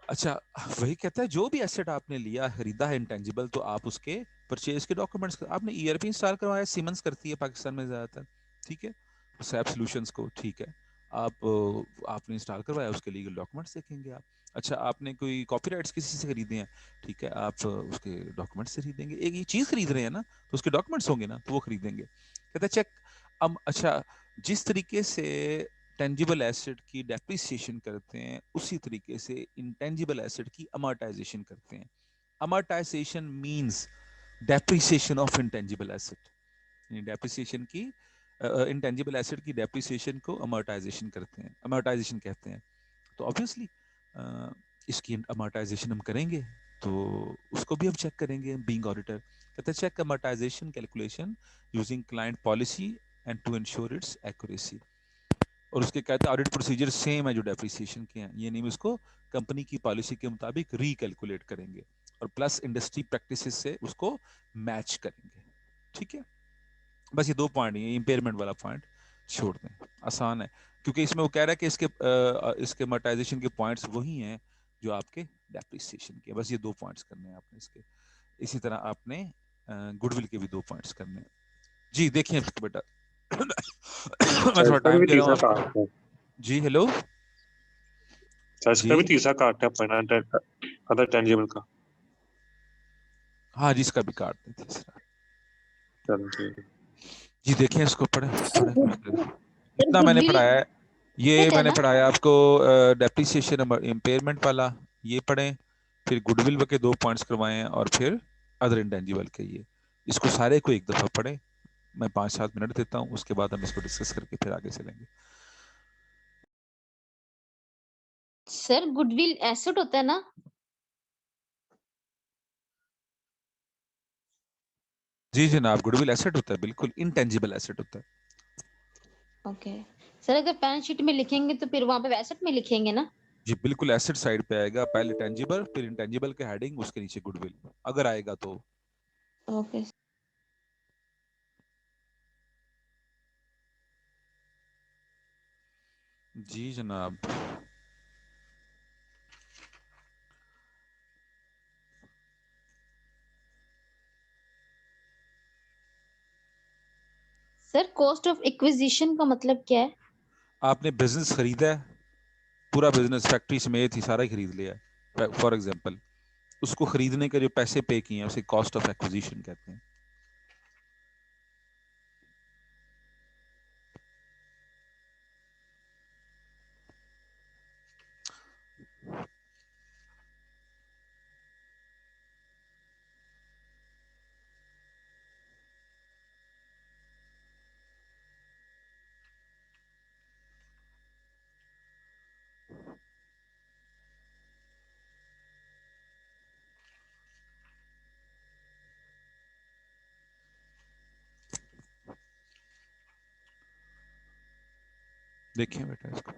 अच्छा, वही कहता है जो भी एसेट आपने लिया, खरीदा है इंटेंजिबल, तो आप उसके परचेज के डॉक्यूमेंट्स, आपने ईआरपी इंस्टॉल करवाया, सीमेंस करती है पाकिस्तान में ज्यादातर, ठीक है, सैप सॉल्यूशंस को, ठीक है, आपने इंस्टॉल करवाया, उसके लीगल डॉक्यूमेंट्स देखेंगे आप। अच्छा, आपने कोई कॉपीराइट्स किसी से खरीदे हैं, ठीक है, आप उसके डॉक्यूमेंट्स से खरीदेंगे। एक ये चीज खरीद रहे हैं ना, तो उसके डॉक्यूमेंट्स होंगे ना, तो वो खरीदेंगे। कहता है चेक। अब अच्छा, जिस तरीके से टेंजिबल एसेट की डेप्रिसिएशन करते हैं, उसी तरीके से इंटेंजिबल एसेट की अमॉर्टाइजेशन करते हैं। Amortisation means depreciation of intangible asset. Depreciation की इंटेंजिबल एसेट की डेप्रिसिएशन को अमॉर्टाइजेशन करते हैं, अमॉर्टाइजेशन कहते हैं। तो ऑब्वियसली इसकी अमॉर्टाइजेशन हम करेंगे, तो उसको भी हम चेक करेंगे बीइंग ऑडिटर। कहते हैं check amortisation calculation using client policy and to ensure its accuracy. और उसके कहते हैं ऑडिट प्रोसीजर सेम है जो डेप्रिसिएशन के हैं, ये नहीं उसको कंपनी की पॉलिसी के मुताबिक रिकैलकुलेट करेंगे और प्लस इंडस्ट्री प्रैक्टिसेस से उसको मैच करेंगे, ठीक है। बस ये 2 पॉइंट है, इंपेयरमेंट वाला पॉइंट छोड़ दें, आसान है, क्योंकि इसमें वो कह रहा है कि इसके अमोर्टाइजेशन के पॉइंट्स वही हैं जो आपके डेप्रिसिएशन के। बस ये 2 पॉइंट्स करने हैं आपने इसके। इसी तरह आपने गुडविल के भी 2 पॉइंट्स करने हैं। जी देखिए बेटा, मैं थोड़ा इसका टाइम भी दे रहा हूँ तीसरा आपको। काट है। जी हेलो। इसका जी भी तीसरा काट है अदर टेंजिबल का। हाँ जी, इसका भी काट दें तीसरा। चलो ठीक है। जी देखें इसको, पढ़े सर पढ़े गुडविल, सर जितना मैंने गुडविल पढ़ाया है, ये एसेट है मैंने ना? पढ़ाया आपको डेप्रिसिएशन इम्पेयरमेंट वाला, ये पढ़ें, फिर गुडविल के 2 पॉइंट्स करवाए हैं, और फिर अदर इंटेंजिबल के ये, इसको सारे को एक दफा पढ़ें। मैं 5-7 मिनट देता हूँ, उसके बाद हम इसको डिस्कस करके फिर आगे चलेंगे। सर गुडविल एसेट होता है ना? जी जनाब, गुडविल एसेट होता है, बिल्कुल इंटेंजिबल एसेट होता है। ओके। सर अगर बैलेंस शीट में लिखेंगे तो फिर वहां पे एसेट में लिखेंगे ना? जी बिल्कुल, एसेट साइड पे आएगा, पहले टेंजिबल, फिर इंटेंजिबल के हेडिंग, उसके नीचे गुडविल, अगर आएगा तो। ओके। जी जनाब। सर कॉस्ट ऑफ एक्विजिशन का मतलब क्या है? आपने बिजनेस खरीदा है, पूरा बिजनेस फैक्ट्री समेत ही सारा ही खरीद लिया है, फॉर एग्जांपल, उसको खरीदने के जो पैसे पे किए हैं उसे कॉस्ट ऑफ एक्विजिशन कहते हैं। देखिए बेटा इसको।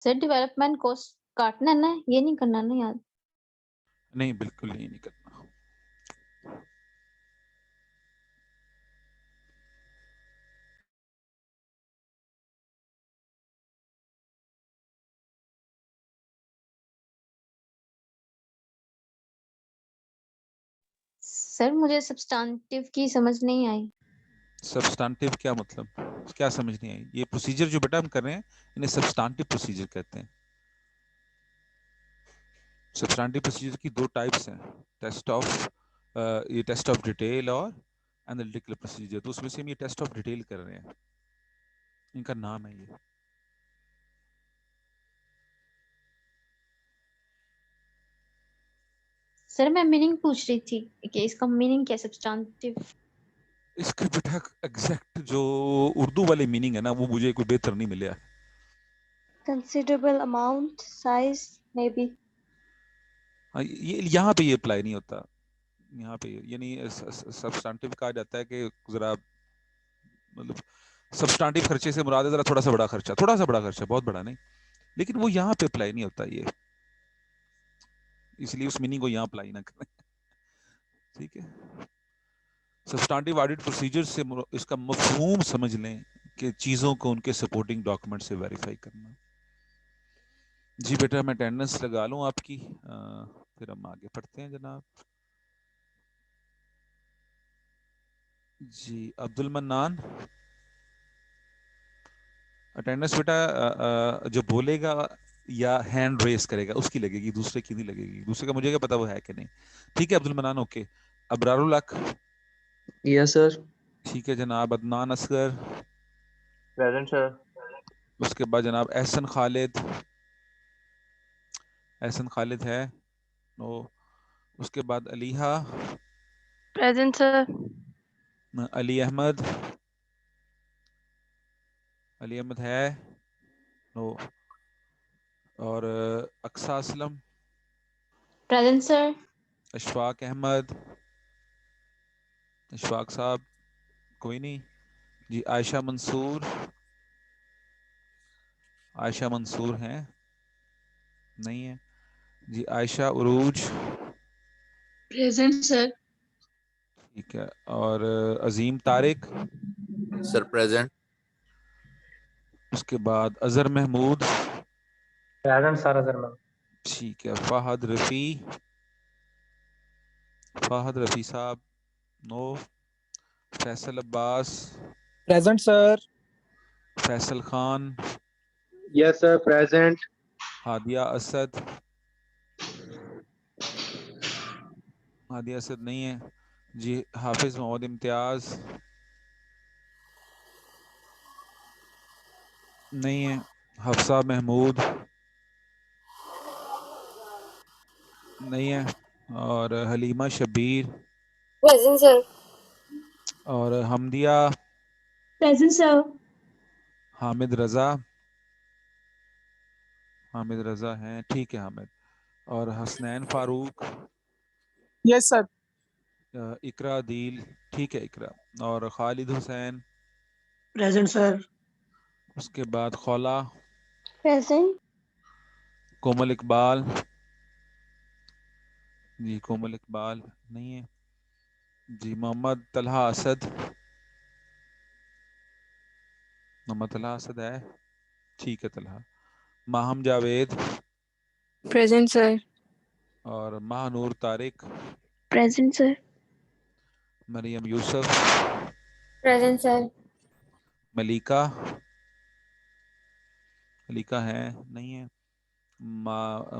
सर डेवलपमेंट कॉस्ट काटना है ना, ये नहीं करना ना याद। नहीं बिल्कुल नहीं करना। सर मुझे सब्सटेंटिव की समझ नहीं आई। सब्सटेंटिव क्या मतलब, क्या समझ नहीं आई? ये प्रोसीजर जो बेटा हम कर रहे हैं इन्हें सब्सटेंटिव प्रोसीजर कहते हैं। सब्सटेंटिव प्रोसीजर की दो टाइप्स हैं, टेस्ट ऑफ ये टेस्ट ऑफ डिटेल और एनालिटिकल प्रोसीजर। तो उसमें से हम ये टेस्ट ऑफ डिटेल कर रहे हैं, इनका नाम है ये। सर मैं मीनिंग पूछ रही थी कि इसका मीनिंग क्या है सब्सटेंटिव। इसके बेटा एग्जैक्ट जो उर्दू वाले मीनिंग है ना वो मुझे कोई बेहतर नहीं मिला। Considerable amount, size, maybe. हाँ, ये यहाँ पे ये अप्लाई नहीं होता। यहाँ पे यानी सब्सटेंटिव कहा जाता है कि जरा मतलब सब्सटेंटिव खर्चे से मुराद है जरा थोड़ा सा बड़ा खर्चा, थोड़ा सा बड़ा खर्चा, बहुत बड़ा नहीं। लेकिन वो यहाँ पे अप्लाई नहीं होता ये, इसलिए उस मीनिंग को यहाँ अप्लाई ना करें। ठीक है, सब्सटेंटिव ऑडिट प्रोसीजर से इसका मफहूम समझ लें कि चीजों को उनके सपोर्टिंग डॉक्यूमेंट से वेरीफाई करना। जी बेटा मैं अटेंडेंस लगा लूं आपकी, फिर हम आगे पढ़ते हैं जनाब। जी अब्दुल मन्नान, अटेंडेंस बेटा जो बोलेगा या हैंड रेस करेगा उसकी लगेगी, दूसरे की नहीं लगेगी। दूसरे का मुझे क्या पता वो है कि नहीं। ठीक है अब्दुल मन्नान, ओके। अबरारुल हक, यस सर। ठीक है जनाब। Adnan Asghar, present sir. उसके बाद जनाब एहसन खालिद, एहसन खालिद है नो। उसके बाद अलीहा, प्रेजेंट सर। अली अहमद, अली अहमद है नो। और अक्सा असलम, प्रेजेंट सर। अशफाक अहमद, अशफाक साहब कोई नहीं। जी आयशा मंसूर, आयशा मंसूर हैं नहीं है। जी आयशा उरूज, प्रेजेंट सर। ठीक है। और अजीम तारिक, सर प्रेजेंट। उसके बाद Azhar Mahmood, present sir Azhar ma'am. ठीक है। फाहद रफ़ी, फाहद रफ़ी साहब no. Faisal Abbas, present sir. Faisal Khan, yes sir present. Hadiya Asad, Hadiya Asad नहीं है। जी हाफिज मोहम्मद इम्तियाज नहीं है। हफ्सा महमूद नहीं है। और हलीमा शबीर Present, sir. और हमदिया, प्रेजेंट सर। हामिद रजा, हामिद रजा हैं, ठीक है हामिद। और हसनैन फारूक, यस सर। इकरा अदील, ठीक है इकरा। और खालिद हुसैन, प्रेजेंट सर। उसके बाद खौला, Present. कोमल इकबाल, जी कोमल इकबाल नहीं है। जी मोहम्मद तलहा असद, मोहम्मद तलहा असद है, ठीक है तलहा। Maham Javed present sir. और Mahnoor Tariq, present sir. Maryam Yusuf, Present, sir. Malika, Malika है नहीं है।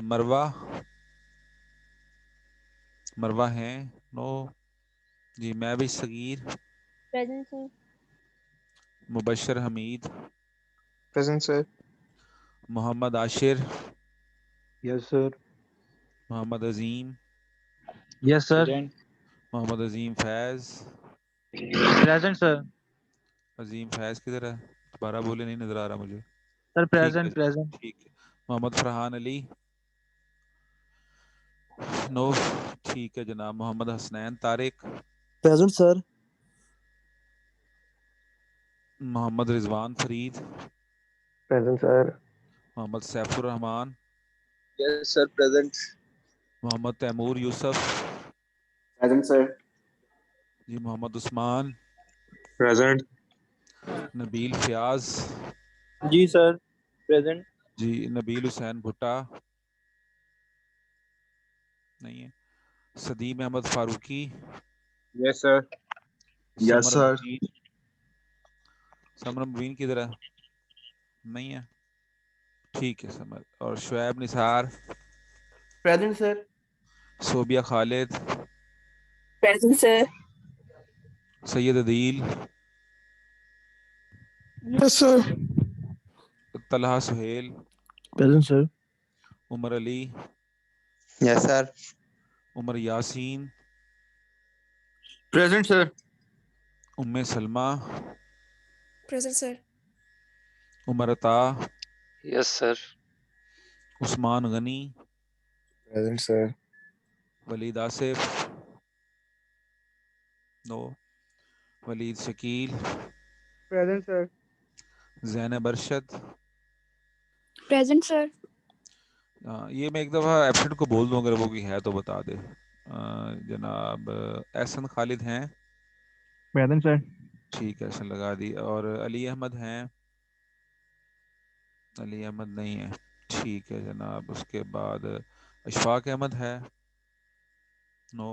मरवा, मरवा है नो। जी मैं भी Sagheer, Present, sir. Mubashar Hameed, Present, sir. Mohammad Ashir, yes sir. Mohammad Azeem, yes sir. Mohammad Azeem Faiz, present sir. Azeem Faiz किधर है? दोबारा बोले, नहीं नजर आ रहा मुझे। सर ठीक है प्रेजेंट प्रेजेंट। ठीक है। मोहम्मद फरहान अली नो, ठीक है जनाब। Mohammad Hasnain Tariq, present sir. Mohammad Rizwan Farid, present sir. Mohammad Saifur Rehman, Yes, sir. Present. Mohammad Taimur Yusuf, Present, sir. जी मोहम्मद उस्मान, Present. नबील फयाज, जी सर. Present. जी नबील हुसैन भुट्टा नहीं है, Sadeem Ahmed Farooqui, Yes, sir. Yes, Samar sir. Mubeen, Samar Mubeen किधर है? नहीं है, ठीक है समर। और Shoaib Nisar, present sir. Sobia Khalid, Present, sir. Syed Adeel, Yes, sir. Talha Suhail, Present, sir. Umar Ali, Yes, sir. Umar Yasin, Present, sir. Umme Salma, Present, sir. Umar Ata, Yes, sir. Usman Ghani, Present, sir. Waleed Asif, no, Waleed Shakeel, Present, sir. Zainab Arshad. Present, sir. ये मैं एक दफ़ा एब्सेंट को बोल दूं, अगर वो कोई है तो बता दे। जनाब एहसन खालिद हैं, Present, sir. ठीक है एहसन लगा दी। और अली अहमद हैं, अली अहमद नहीं है, ठीक है जनाब। उसके बाद अशफाक अहमद है, नो।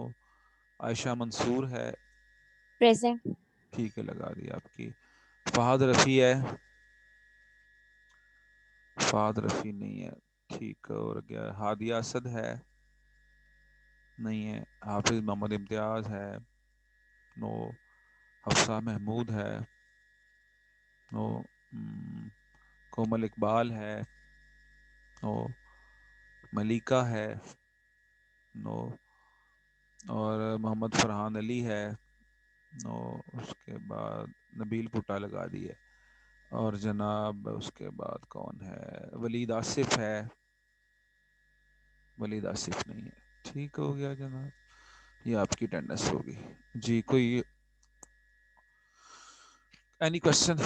आयशा मंसूर है, Present. ठीक है लगा दी आपकी। फहद रफ़ी है, फहद रफ़ी नहीं है, ठीक है। और क्या, हादिया असद है, नहीं है। हाफिज मोहम्मद इम्तियाज़ है, नो। हफ्सा महमूद है, नो। कोमल इकबाल है, नो। मलिका है, नो। और मोहम्मद फरहान अली है, नो। उसके बाद नबील भुट्टा लगा दी है। और जनाब उसके बाद कौन है, वलीद आसिफ है, वलीद आसिफ नहीं है, ठीक हो गया जनाब, ये आपकी अटेंडेंस होगी जी। कोई एनी क्वेश्चन?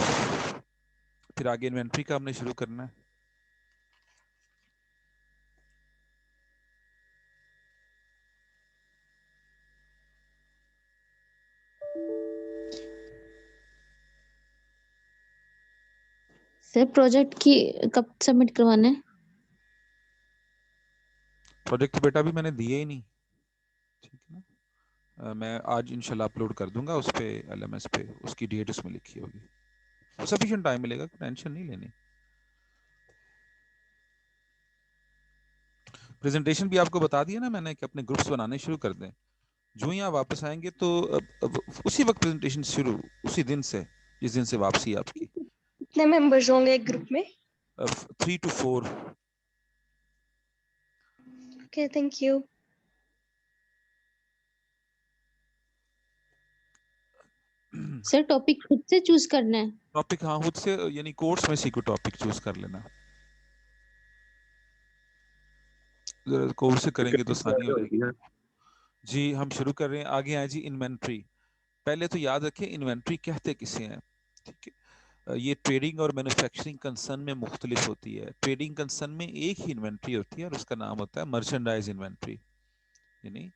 फिर आगे इन्वेंट्री का हमने शुरू करना है। सर प्रोजेक्ट की कब सबमिट करवाना है? प्रोजेक्ट बेटा भी मैंने दिए ही नहीं, ठीक है ना। मैं आज इंशाल्लाह अपलोड कर दूंगा उस पे, LMS पे, उसकी डेट उसमें लिखी होगी। सफिशिएंट टाइम मिलेगा, टेंशन नहीं लेनी। प्रेजेंटेशन भी आपको बता दिया ना मैंने कि अपने ग्रुप्स बनाने शुरू कर दें। जो ही आप वापस आएंगे तो अब उसी वक्त प्रेजेंटेशन शुरू, उसी दिन से, जिस दिन से वापसी आपकी। कितने मेंबर्स होंगे एक ग्रुप में? 3 to 4। Okay, thank you. Sir topic खुद से चूज करना है? टॉपिक हाँ खुद से, यानी कोर्स में से कोई टॉपिक चूज कर लेना। कोर्स से करेंगे तो आसानी हो जाएगी जी। हम शुरू कर रहे हैं, आगे आए जी इन्वेंट्री। पहले तो याद रखें इन्वेंट्री कहते किसे हैं, ठीक है। ये ट्रेडिंग और मैन्युफैक्चरिंग कंसर्न में मुख्तलिफ होती है। ट्रेडिंग कंसर्न में एक ही इन्वेंट्री होती है और उसका नाम होता है मर्चेंडाइज इन्वेंट्री, यानी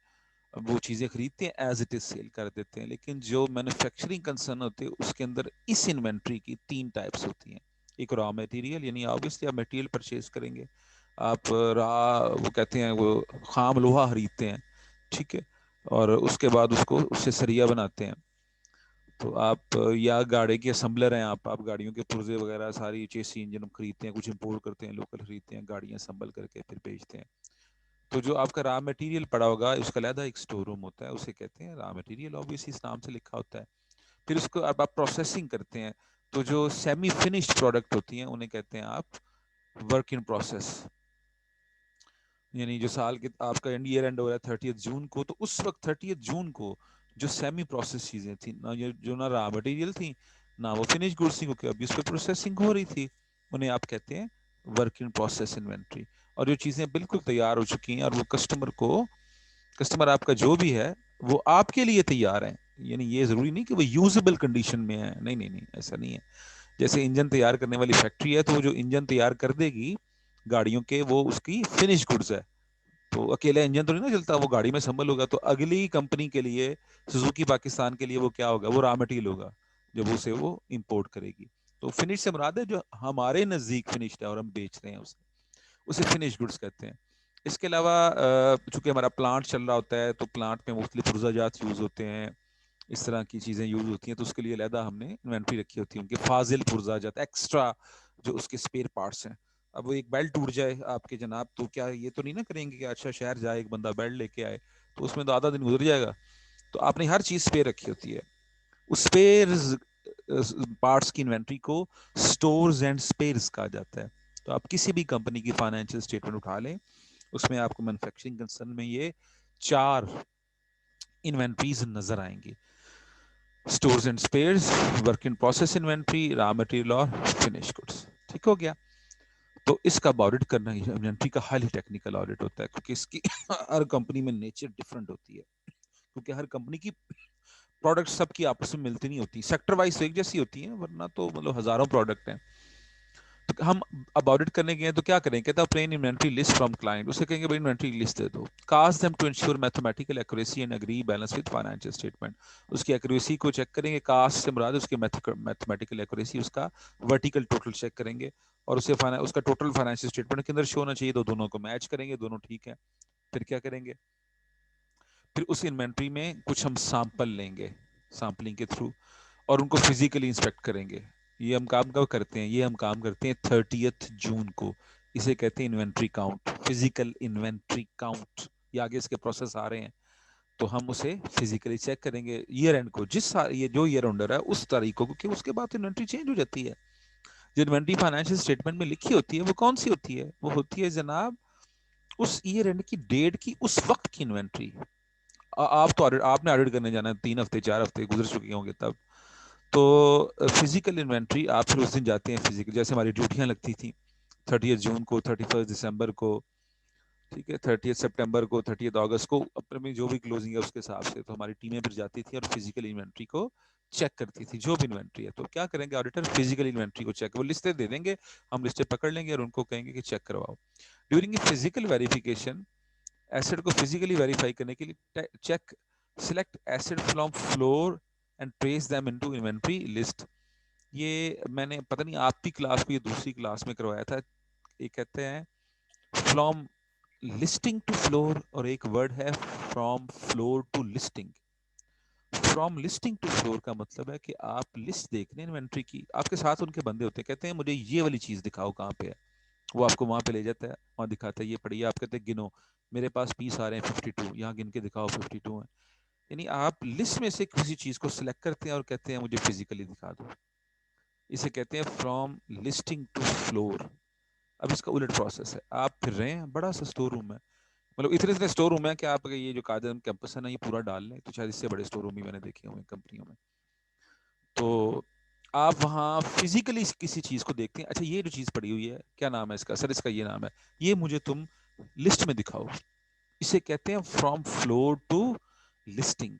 वो चीज़ें खरीदते हैं एज इट इज सेल कर देते हैं। लेकिन जो मैन्युफैक्चरिंग कंसर्न होते हैं उसके अंदर इस इन्वेंट्री की 3 टाइप्स होती हैं। एक रॉ मटेरियल, यानी ऑब्वियसली आप मटेरियल परचेज करेंगे, आप वो कहते हैं वो खाम लोहा खरीदते हैं, ठीक है। और उसके बाद उसको उससे सरिया बनाते हैं। तो आप या गाड़ी के असम्बलर हैं, आप गाड़ियों के पुर्जे वगैरह सारी चेसी इंजन खरीदते हैं, कुछ इंपोर्ट करते हैं, लोकल खरीदते हैं, गाड़ियां असम्बल करके फिर बेचते हैं। तो जो आपका रॉ मटेरियल पड़ा होगा उसका अलग एक स्टोर रूम होता है, उसे कहते हैं रॉ मटेरियल, ऑब्वियसली इस नाम से लिखा होता है। फिर उसको अब आप प्रोसेसिंग करते हैं, तो जो सेमी फिनिश्ड प्रोडक्ट होती हैं उन्हें कहते हैं आप वर्क इन प्रोसेस। यानी जो साल के आपका ईयर एंड हो रहा है 30 जून को, तो उस वक्त 30 जून को जो सेमी प्रोसेस चीजें थी ना, ये जो ना रॉ मटेरियल थी ना वो फिनिश गुड्स थी, क्योंकि अभी उस पर प्रोसेसिंग हो रही थी, उन्हें आप कहते हैं वर्क इन प्रोसेस इन्वेंट्री। और जो चीजें बिल्कुल तैयार हो चुकी हैं और वो कस्टमर आपका जो भी है वो आपके लिए तैयार है, यानी ये जरूरी नहीं कि वो यूजेबल कंडीशन में है, नहीं नहीं नहीं, ऐसा नहीं है। जैसे इंजन तैयार करने वाली फैक्ट्री है, तो वो जो इंजन तैयार कर देगी गाड़ियों के, वो उसकी फिनिश गुड्स है। तो अकेले इंजन तो नहीं ना चलता, वो गाड़ी में संभल होगा। तो अगली कंपनी के लिए, सुजुकी पाकिस्तान के लिए वो क्या होगा, वो रॉ मटेरियल होगा जब उसे वो इंपोर्ट करेगी। तो फिनिश से मुराद है जो हमारे नजदीक फिनिश्ड है और हम बेच रहे हैं उसे फिनिश गुड्स कहते हैं। इसके अलावा चूंकि हमारा प्लांट चल रहा होता है, तो प्लांट में मुख्तलिफ पुर्जाजात यूज होते हैं, इस तरह की चीजें यूज होती हैं, तो उसके लिए अलहदा हमने इन्वेंट्री रखी होती है उनके फाजिल पुर्जाजात, एक्स्ट्रा जो उसके स्पेयर पार्ट्स हैं। अब वो एक बेल्ट टूट जाए आपके जनाब, तो क्या ये तो नहीं ना करेंगे कि अच्छा शहर जाए एक बंदा बेल्ट लेके आए, तो उसमें तो आधा दिन गुजर जाएगा। तो आपने हर चीज स्पेयर रखी होती है। उस स्पेयर पार्ट्स की इन्वेंट्री को स्टोर्स एंड स्पेयर्स कहा जाता है। तो आप किसी भी कंपनी की फाइनेंशियल स्टेटमेंट उठा लें, उसमें आपको मैन्युफैक्चरिंग कंसर्न में ये 4 इन्वेंट्रीज नजर आएंगी: stores and spheres, work in process inventory, raw material और फिनिश गुड्स। ठीक हो गया। तो इसका ऑडिट करना इन्वेंट्री का हाईली टेक्निकल ऑडिट होता है, क्योंकि इसकी हर कंपनी में नेचर डिफरेंट होती है, क्योंकि हर कंपनी की प्रोडक्ट सबकी आपस में मिलती नहीं होती, सेक्टर वाइज एक जैसी होती हैं, वरना तो मतलब हजारों प्रोडक्ट हैं। तो हम अब ऑडिट करने गए तो क्या करें, कहता है plain inventory list from client, उसे कहेंगे भाई इन्वेंट्री लिस्ट दे दो। Cast them to ensure mathematical accuracy and agree balance with financial statement, उसकी एक्यूरेसी को चेक करेंगे। कास्ट से मुराद उसकी मैथमेटिकल एक्यूरेसी, उसका वर्टिकल टोटल चेक करेंगे, और उसे उसका टोटल फाइनेंशियल स्टेटमेंट के अंदर शो होना चाहिए। तो दोनों को मैच करेंगे, दोनों ठीक है। फिर क्या करेंगे, फिर उस इन्वेंट्री में कुछ हम सैंपल लेंगे सैम्पलिंग के थ्रू, और उनको फिजिकली इंस्पेक्ट करेंगे। ये हम काम कब करते हैं, ये हम काम करते हैं 30 जून को। इसे कहते हैं inventory count, physical inventory count. ये आगे इसके प्रोसेस आ रहे हैं, तो हम उसे फिजिकली चेक करेंगे ईयर एंड को, जिस ये जो ईयर एंडर है उस तारीख को, क्योंकि उसके बाद इन्वेंट्री चेंज हो जाती है। जो इन्वेंट्री फाइनेंशियल स्टेटमेंट में लिखी होती है वो कौन सी होती है, वो होती है जनाब उस ईयर एंड की डेट की, उस वक्त की इन्वेंट्री। आप तो आपने ऑडिट करने जाना है, 3 हफ्ते 4 हफ्ते गुजर चुके होंगे तब। तो फिजिकल इन्वेंट्री आप फिर उस दिन जाते हैं फिजिकल, जैसे हमारी ड्यूटियां लगती थी 30 जून को, 31 दिसंबर को, ठीक है, 30 सितंबर को, 30 अगस्त को, अपने में जो भी क्लोजिंग है उसके हिसाब से, तो हमारी टीमें फिर जाती थी और फिजिकल इन्वेंट्री को चेक करती थी, जो भी इन्वेंट्री है। तो क्या करेंगे ऑडिटर, फिजिकल इन्वेंट्री को चेक, वो लिस्टें दे देंगे, हम लिस्टें पकड़ लेंगे और उनको कहेंगे कि चेक करवाओ। ड्यूरिंग फिजिकल वेरिफिकेशन, एसेट को फिजिकली वेरीफाई करने के लिए check select asset from floor and trace them into inventory list. ये मैंने पता नहीं आपकी क्लास को, ये दूसरी क्लास में करवाया था। ये कहते हैं फ्रॉम लिस्टिंग टू फ्लोर, और एक वर्ड है from floor to listing. From listing to floor का मतलब है कि आप लिस्ट देख रहे हैं इन्वेंट्री की, आपके साथ उनके बंदे होते हैं, कहते हैं मुझे ये वाली चीज दिखाओ कहाँ पे है, वो आपको वहां पे ले जाता है, वहां दिखाता है ये पढ़िए, आप कहते हैं गिनो, मेरे पास पीस आ रहे हैं 52, यहाँ गिन के दिखाओ 52 है। यानी आप लिस्ट में से किसी चीज को सिलेक्ट करते हैं और कहते हैं मुझे फिजिकली दिखा दो, इसे कहते हैं फ्रॉम लिस्टिंग टू फ्लोर। अब इसका उलट प्रोसेस है, आप फिर रहे हैं, बड़ा सा स्टोर रूम है, मतलब इतने स्टोर रूम है कि आप ये जो कादर कैंपस है ना, ये पूरा डाल लें तो शायद इससे बड़े स्टोर रूम भी मैंने देखे हुए कंपनियों में। तो आप वहाँ फिजिकली किसी चीज को देखते हैं, अच्छा ये जो चीज पड़ी हुई है क्या नाम है इसका, सर इसका ये नाम है, ये मुझे तुम लिस्ट में दिखाओ, इसे कहते हैं फ्रॉम फ्लोर टू लिस्टिंग।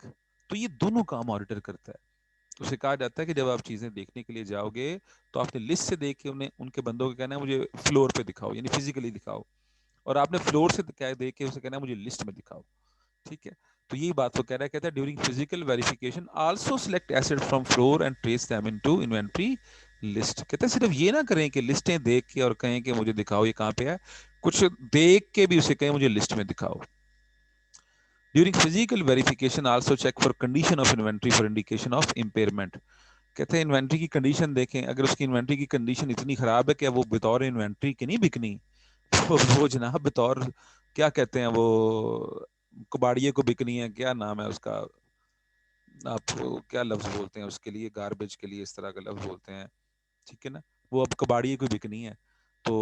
तो ये दोनों काम ऑडिटर करता है। उसे कहा जाता है कि जब आप चीजें देखने के लिए जाओगे तो आपने लिस्ट से देख के उन्हें, उनके बंदों को कहना है मुझे फ्लोर पे दिखाओ, यानी फिजिकली दिखाओ, और आपने फ्लोर से देख के उसे कहना है मुझे लिस्ट में दिखाओ। ठीक है, तो यही बात वो कह रहा है, कहता है during physical verification also select asset from floor and trace them into inventory list. कहता है सिर्फ ये ना करें कि लिस्टें देख के और कहें कि मुझे दिखाओ ये कहाँ पे है, कुछ देख के भी उसे कहें मुझे लिस्ट में दिखाओ। During physical verification also check for condition of inventory for indication of impairment. कहते हैं इन्वेंट्री की कंडीशन देखें, अगर उसकी इन्वेंट्री की कंडीशन इतनी खराब है कि वो बतौर इन्वेंट्री की नहीं बिकनी, वो जनाब बतौर क्या कहते हैं, वो कबाड़िए को बिकनी है, क्या नाम है उसका, आप क्या लफ्ज बोलते हैं उसके लिए, गार्बेज के लिए इस तरह का लफ्ज बोलते हैं, ठीक है ना, वो अब कबाड़िए को बिकनी है। तो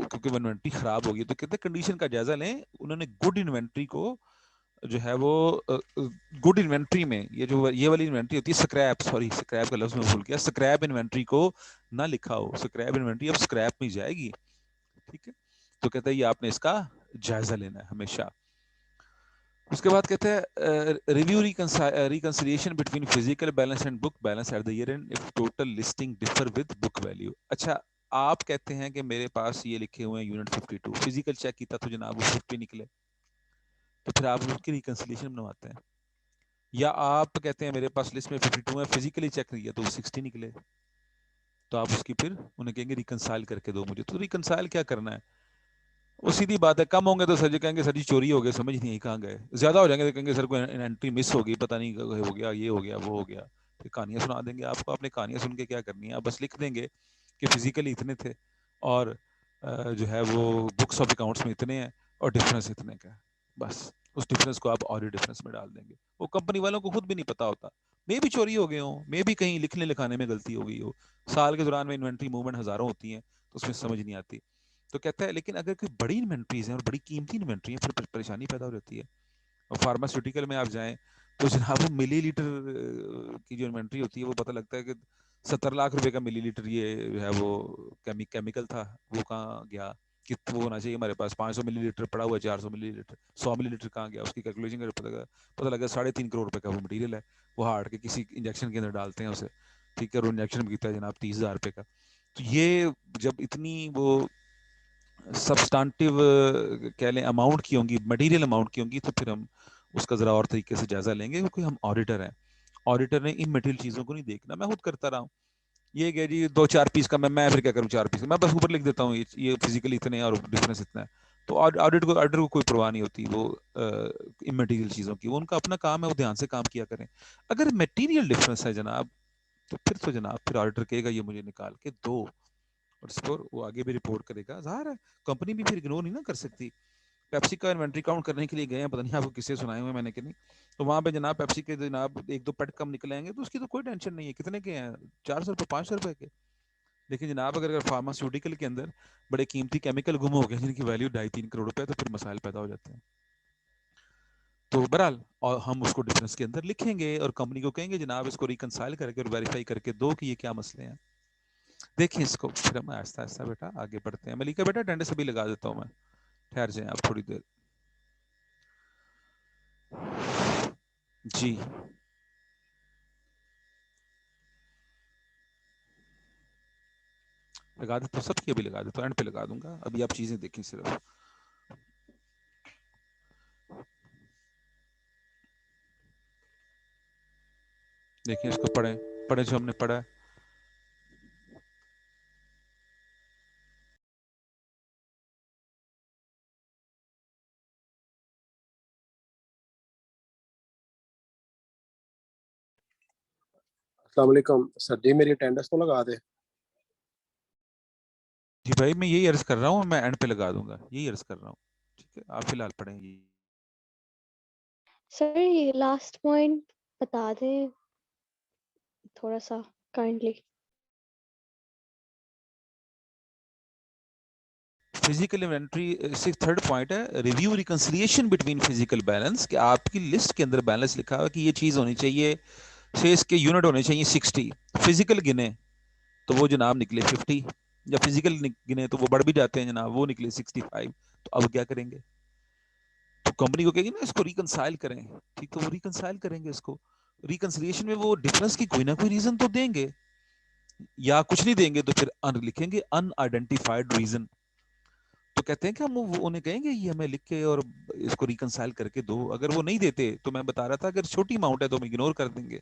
क्योंकि इन्वेंट्री खराब होगी, तो कहते हैं कंडीशन का जायजा लें। उन्होंने गुड इन्वेंट्री को जो है वो गुड इन्वेंट्री में ये वाली इन्वेंट्री होती है स्क्रैप, सॉरी स्क्रैप का लफ्ज मैं भूल गया, स्क्रैप इन्वेंट्री को ना लिखा हो, स्क्रैप इन्वेंट्री अब स्क्रैप में जाएगी। ठीक है, तो कहता है ये आपने इसका जायजा लेना है हमेशा। उसके बाद कहते हैं review reconciliation between physical balance and book balance at the year and if total listing differ with book value. अच्छा आप कहते हैं कि मेरे पास ये लिखे हुए हैं यूनिट 52, फिजिकल चेक किया तो जनाब वो 50 निकले, तो फिर आप उसकी रिकंसिलिएशन बनवाते हैं। या आप कहते हैं मेरे पास लिस्ट में 52 है, फिजिकली चेक किया तो वो 60 निकले, तो आप उसकी फिर उन्हें कहेंगे रिकंसाइल करके दो मुझे। तो रिकंसाइल क्या करना है, वो सीधी बात है। कम होंगे तो सर जी कहेंगे सर जी चोरी हो गई, समझ नहीं आई कहाँ गए। ज्यादा हो जाएंगे तो कहेंगे सर को एंट्री मिस हो गई, पता नहीं हो गया, ये हो गया, वो हो गया। फिर कहानियां सुना देंगे आपको। आपने कहानियां सुन के क्या करनी है, आप बस लिख देंगे कि फिजिकली इतने थे और जो है वो बुक्स ऑफ अकाउंट्स में इतने हैं और डिफरेंस इतने का है। बस उस डिफरेंस को आप ऑडिट डिफरेंस में डाल देंगे। वो कंपनी वालों को खुद भी नहीं पता होता, मे भी चोरी हो गए हो, मे भी कहीं लिखने लिखाने में गलती हो गई हो। साल के दौरान में इन्वेंट्री मूवमेंट हजारों होती हैं, तो उसमें समझ नहीं आती। तो कहता है लेकिन अगर कोई बड़ी इन्वेंट्रीज हैं और बड़ी कीमती इन्वेंट्री है, फिर परेशानी पैदा हो जाती है। और फार्मास्यूटिकल में आप जाएं तो जनाब वो मिलीलीटर की जो इन्वेंट्री होती है, वो पता लगता है कि 70 लाख रुपए का मिलीलीटर ये है वो केमिकल था, वो कहाँ गया। कितना वो होना चाहिए हमारे पास, 500 मिलीलीटर पड़ा हुआ है, 400 मिलीलीटर, 100 मिलीलीटर कहाँ गया, उसकी कैलकुलेशन कर पता लगा 3.5 करोड़ रुपए का वो मटीरियल है। वो हार्ट के किसी इंजेक्शन के अंदर डालते हैं उसे, ठीक है, और इंजेक्शन बिकता है जनाब 30,000 रुपए का। तो ये जब इतनी वो सब्सटेंटिव कह लें अमाउंट की होंगी, मटेरियल अमाउंट की होंगी, तो फिर हम उसका जरा और तरीके से जायजा लेंगे, क्योंकि हम ऑडिटर हैं। ऑडिटर ने इन मटेरियल चीजों को नहीं देखना। मैं खुद करता रहा हूँ, ये क्या जी 2-4 पीस का, मैं फिर क्या करूँ 4 पीस, मैं बस ऊपर लिख देता हूँ ये फिजिकली इतने और डिफरेंस इतना है। तो ऑडिटर को कोई परवाह नहीं होती वो इमटेरियल चीजों की, वो उनका अपना काम है, वो ध्यान से काम किया करें। अगर मटेरियल डिफरेंस है जनाब, तो जनाब फिर ऑडिटर कहेगा ये मुझे निकाल के दो, और इस पर वो आगे भी रिपोर्ट करेगा। ज़ाहिर है कंपनी भी फिर इग्नोर नहीं ना कर सकती। पेप्सी का इन्वेंट्री काउंट करने के लिए गए हैं, पता नहीं आपको किससे सुनाए हुए मैंने कि नहीं, तो वहां पे जनाब पेप्सी के जनाब 1-2 पैट कम निकलेंगे तो उसकी तो कोई टेंशन नहीं है, कितने के हैं, 400 रुपये 500 रुपए के। लेकिन जनाब अगर फार्मास्यूटिकल के अंदर बड़े कीमती केमिकल गुम हो गए जिनकी वैल्यू 2.5-3 करोड़ रुपए, तो फिर मसाइल पैदा हो जाते हैं। तो बहरहाल और हम उसको डिफरेंस के अंदर लिखेंगे और कंपनी को कहेंगे जनाब इसको रिकंसाइल करके और वेरीफाई करके दो कि ये क्या मसले हैं। देखिए इसको, फिर हम आहिस्ता आहिस्ता बेटा आगे बढ़ते हैं। मलिका बेटा अटेंडेंस अभी लगा देता हूँ मैं, ठहर जाएं आप थोड़ी देर। जी लगा देता हूँ, सबकी अभी लगा देता हूँ, एंड पे लगा दूंगा। अभी आप चीजें देखें सिर्फ। देखिए इसको पढ़ें, पढ़े जो हमने पढ़ा है। अस्सलाम वालेकुम सर जी, मेरी अटेंडेंस तो लगा दे। जी भाई मैं यही अर्ज कर रहा हूँ, मैं एंड पे लगा दूंगा, यही अर्ज कर रहा हूँ। ठीक है आप फिलहाल पढ़ेंगे। सर ये लास्ट पॉइंट बता दें थोड़ा सा काइंडली। फिजिकल इन्वेंट्री से थर्ड पॉइंट है review reconciliation between physical balance, कि आपकी लिस्ट के अंदर बैलेंस लिखा हुआ कि ये चीज होनी चाहिए, से इसके यूनिट होने चाहिए 60, फिजिकल गिने तो वो जनाब निकले 50, या फिजिकल गिने तो वो बढ़ भी जाते हैं जनाब, वो निकले 65। तो अब क्या करेंगे, तो कंपनी को कहेगी ना इसको रिकंसाइल करें, ठीक, तो वो रिकंसाइल करेंगे इसको। रिकंसिलिएशन में वो डिफरेंस की कोई ना कोई रीजन तो देंगे, या कुछ नहीं देंगे तो फिर लिखेंगे अनआइडेंटिफाइड रीजन। तो कहते हैं कि हम वो उन्हें कहेंगे ये हमें लिख के और इसको रिकंसाइल करके दो। अगर वो नहीं देते तो मैं बता रहा था अगर छोटी अमाउंट है तो हम इग्नोर कर देंगे,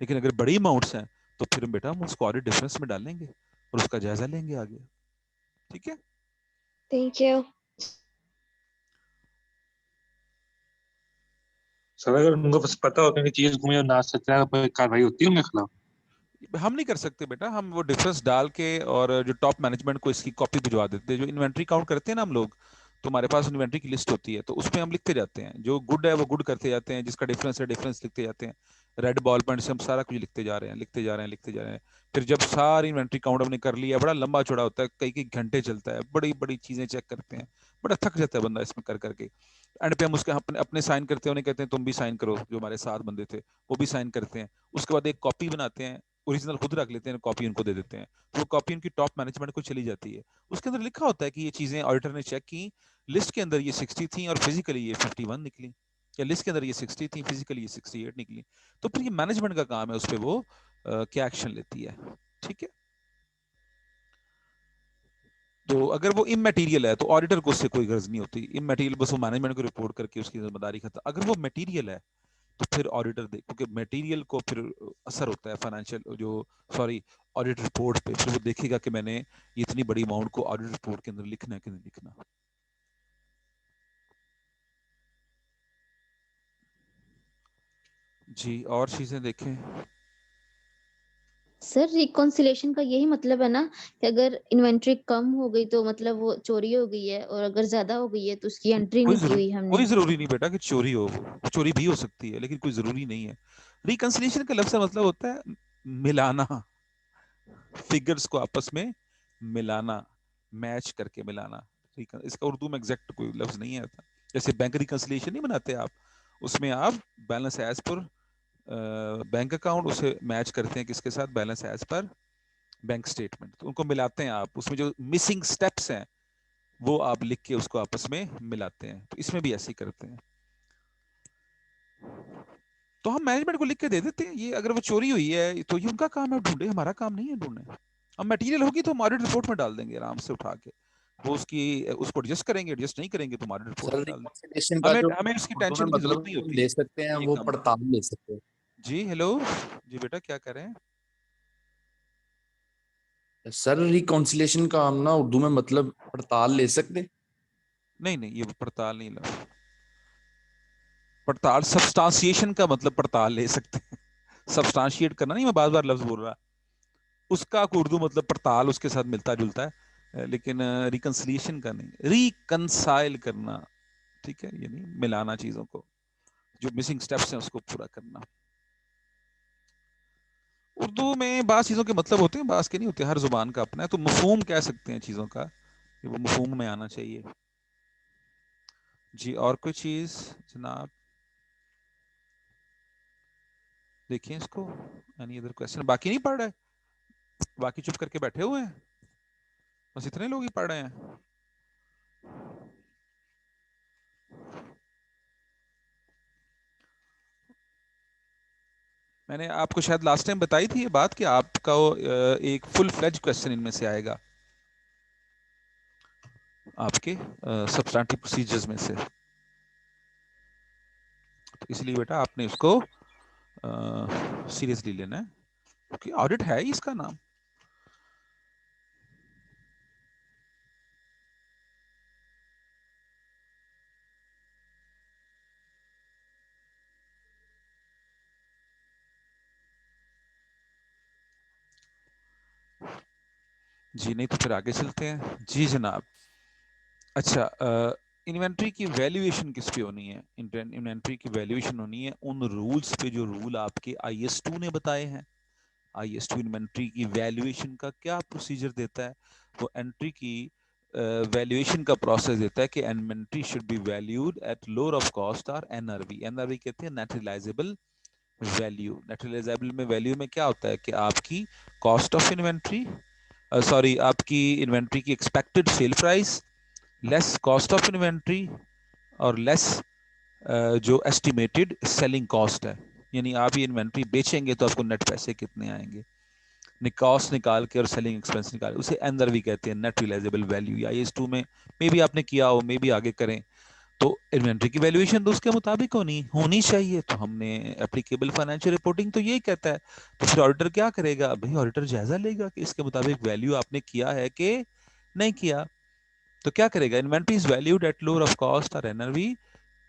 लेकिन अगर बड़ी अमाउंट्स हैं तो फिर बेटा हम उसको ऑडिट डिफरेंस में डालेंगे और उसका जायजा लेंगे आगे। ठीक है, थैंक यू। सर अगर उनको बस पता होता है कि चीज घूमी और ना सच है तो कार्रवाई होती है उनके खिलाफ। हम नहीं कर सकते बेटा, हम वो डिफरेंस डाल के और जो टॉप मैनेजमेंट को इसकी कॉपी भिजवा देते हैं। जो इन्वेंट्री काउंट करते हैं ना हम लोग, तो हमारे पास इन्वेंट्री की लिस्ट होती है, तो उसमें हम लिखते जाते हैं, जो गुड है वो गुड करते जाते हैं, जिसका डिफरेंस है डिफरेंस लिखते जाते हैं। रेड बॉल पॉइंट से हम सारा कुछ लिखते जा रहे हैं, लिखते जा रहे हैं, लिखते जा रहे हैं। फिर जब सारी इन्वेंट्री काउंट हमने कर लिया, बड़ा लंबा चौड़ा होता है, कई कई घंटे चलता है, बड़ी बड़ी चीजें चेक करते हैं, बड़ा थक जाता है बंदा इसमें कर करके। एंड पे हम उसके अपने अपने साइन करते हैं, उन्हें कहते हैं तुम भी साइन करो, जो हमारे 7 बंदे थे वो भी साइन करते हैं। उसके बाद एक कॉपी बनाते हैं, ओरिजिनल खुद रख लेते हैं, कॉपी उनको दे देते हैं, तो वो कॉपी उनकी टॉप मैनेजमेंट को चली जाती है। उसके अंदर लिखा होता है कि ये चीजें ऑडिटर ने चेक की, लिस्ट के अंदर ये 60 थी और फिजिकली ये 51 निकली, या लिस्ट के अंदर ये 60 थी फिजिकली ये 68 निकली। तो फिर ये मैनेजमेंट का काम है, उस पर वो क्या एक्शन लेती है। ठीक है, तो अगर वो इमैटीरियल है तो ऑडिटर को उससे कोई गर्ज नहीं होती। इमैटीरियल बस वो मैनेजमेंट को रिपोर्ट करके उसकी जिम्मेदारी खत्म। अगर वो मटेरियल है तो फिर ऑडिटर देख, क्योंकि मटेरियल को फिर असर होता है फाइनेंशियल जो सॉरी ऑडिट रिपोर्ट पे, फिर वो देखेगा कि मैंने इतनी बड़ी अमाउंट को ऑडिट रिपोर्ट के अंदर लिखना है कि नहीं लिखना। जी और चीजें देखें। सर रिकॉन्सिलेशन का यही मतलब है ना कि अगर इन्वेंट्री कम हो गई तो मतलब वो चोरी हो गई है, और अगर ज्यादा हो गई है तो उसकी एंट्री नहीं की हुई हमने। कोई जरूरी नहीं बेटा कि चोरी हो, वो चोरी भी हो सकती है लेकिन कोई जरूरी नहीं है। रिकंसिलिएशन का लफ्ज का मतलब होता है मिलाना, फिगर्स को आपस में मिलाना, मैच करके मिलाना। इसका उर्दू में एग्जैक्ट कोई लफ्ज नहीं है। जैसे बैंक रिकंसिलिएशन नहीं बनाते आप, उसमें आप balance as per bank account उसे मैच करते हैं किसके साथ, balance as per bank statement, तो उनको मिलाते हैं आप, उसमें जो मिसिंग स्टेप्स हैं वो आप लिख के उसको आपस में मिलाते हैं। तो इसमें भी ऐसे ही करते हैं। तो हम मैनेजमेंट को लिख के दे देते हैं ये, अगर वो चोरी हुई है तो ये उनका काम है ढूंढे, हमारा काम नहीं है ढूंढने। अब मटेरियल होगी तो हम ऑडिट रिपोर्ट में डाल देंगे आराम से उठा के, वो उसको एडजस्ट करेंगे, एडजस्ट नहीं करेंगे तो ऑडिट रिपोर्ट सर में डाल देंगे। रिकॉन्सिलिएशन का जो हमें उसकी उर्दू में टेंशन की जरूरत मतलब नहीं हम होती। ले सकते हैं, ये वो काम पड़ताल ले सकते हैं। जी हेलो जी बेटा क्या कर रहे हैं? सर रिकॉन्सिलिएशन का हम ना उर्दू में मतलब पड़ताल ले सकते हैं। नहीं नहीं, ये पड़ताल नहीं लगा, पड़ताल सब्सटेंशिएशन का मतलब पड़ताल ले सकते हैं। सब्सटेंशिएट करना नहीं, मैं बार बार लफ्ज बोल रहा, उसका उर्दू मतलब पड़ताल उसके साथ मिलता जुलता है, लेकिन रिकंसिलिएशन का नहीं। रिकंसाइल करना, ठीक है, ये नहीं मिलाना चीजों को, जो मिसिंग स्टेप्स हैं उसको पूरा करना। उर्दू में बास चीजों के मतलब होते हैं, बास के नहीं होते, हर जुबान का अपना है। तो मफहूम कह सकते हैं चीजों का, कि वो मफहूम में आना चाहिए। जी और कोई चीज जनाब? देखिए इसको, एनी अदर क्वेश्चन? बाकी नहीं पढ़ रहे, बाकी चुप करके बैठे हुए हैं, बस इतने लोग ही पढ़ रहे हैं। मैंने आपको शायद लास्ट टाइम बताई थी ये बात कि आपका एक फुल फ्लेज क्वेश्चन इनमें से आएगा आपके सब्सटेंटिव प्रोसीजर्स में से। तो इसलिए बेटा आपने इसको सीरियसली लेना है, क्योंकि ऑडिट है ही इसका नाम। जी नहीं तो फिर आगे चलते हैं। जी जनाब। अच्छा, इन्वेंट्री की वैल्यूएशन किस पे होनी है? इन्वेंट्री की वैल्यूएशन होनी है उन रूल्स पे जो रूल आपके IS2 ने बताए हैं। IS2 इन्वेंट्री की वैल्यूएशन का क्या प्रोसीजर देता है? वो एंट्री की वैल्यूएशन का प्रोसेस देता है कि inventory should be valued at lower of cost और NRV। NRV कहते हैं net realisable value. Net realisable में वैल्यू में क्या होता है कि आपकी कॉस्ट ऑफ इन्वेंट्री, सॉरी आपकी इन्वेंट्री की expected sale price less cost of inventory और लेस जो एस्टिमेटेड सेलिंग कॉस्ट है। यानी आप ये इन्वेंट्री बेचेंगे तो आपको नेट पैसे कितने आएंगे, कॉस्ट निकाल के और सेलिंग एक्सपेंस निकाल, उसे NRV कहते हैं, नेट रियलाइजेबल वैल्यू। या IS2 में मे भी आपने किया हो, मे भी आगे करें। तो इन्वेंट्री की वैल्यूएशन तो उसके मुताबिक होनी चाहिए। तो हमने एप्लीकेबल फाइनेंशियल रिपोर्टिंग तो यही कहता है। तो फिर ऑडिटर क्या करेगा? भाई ऑडिटर जायजा लेगा कि इसके मुताबिक वैल्यू आपने किया है कि नहीं किया। तो क्या करेगा? Inventory is valued at lower of cost और NRV।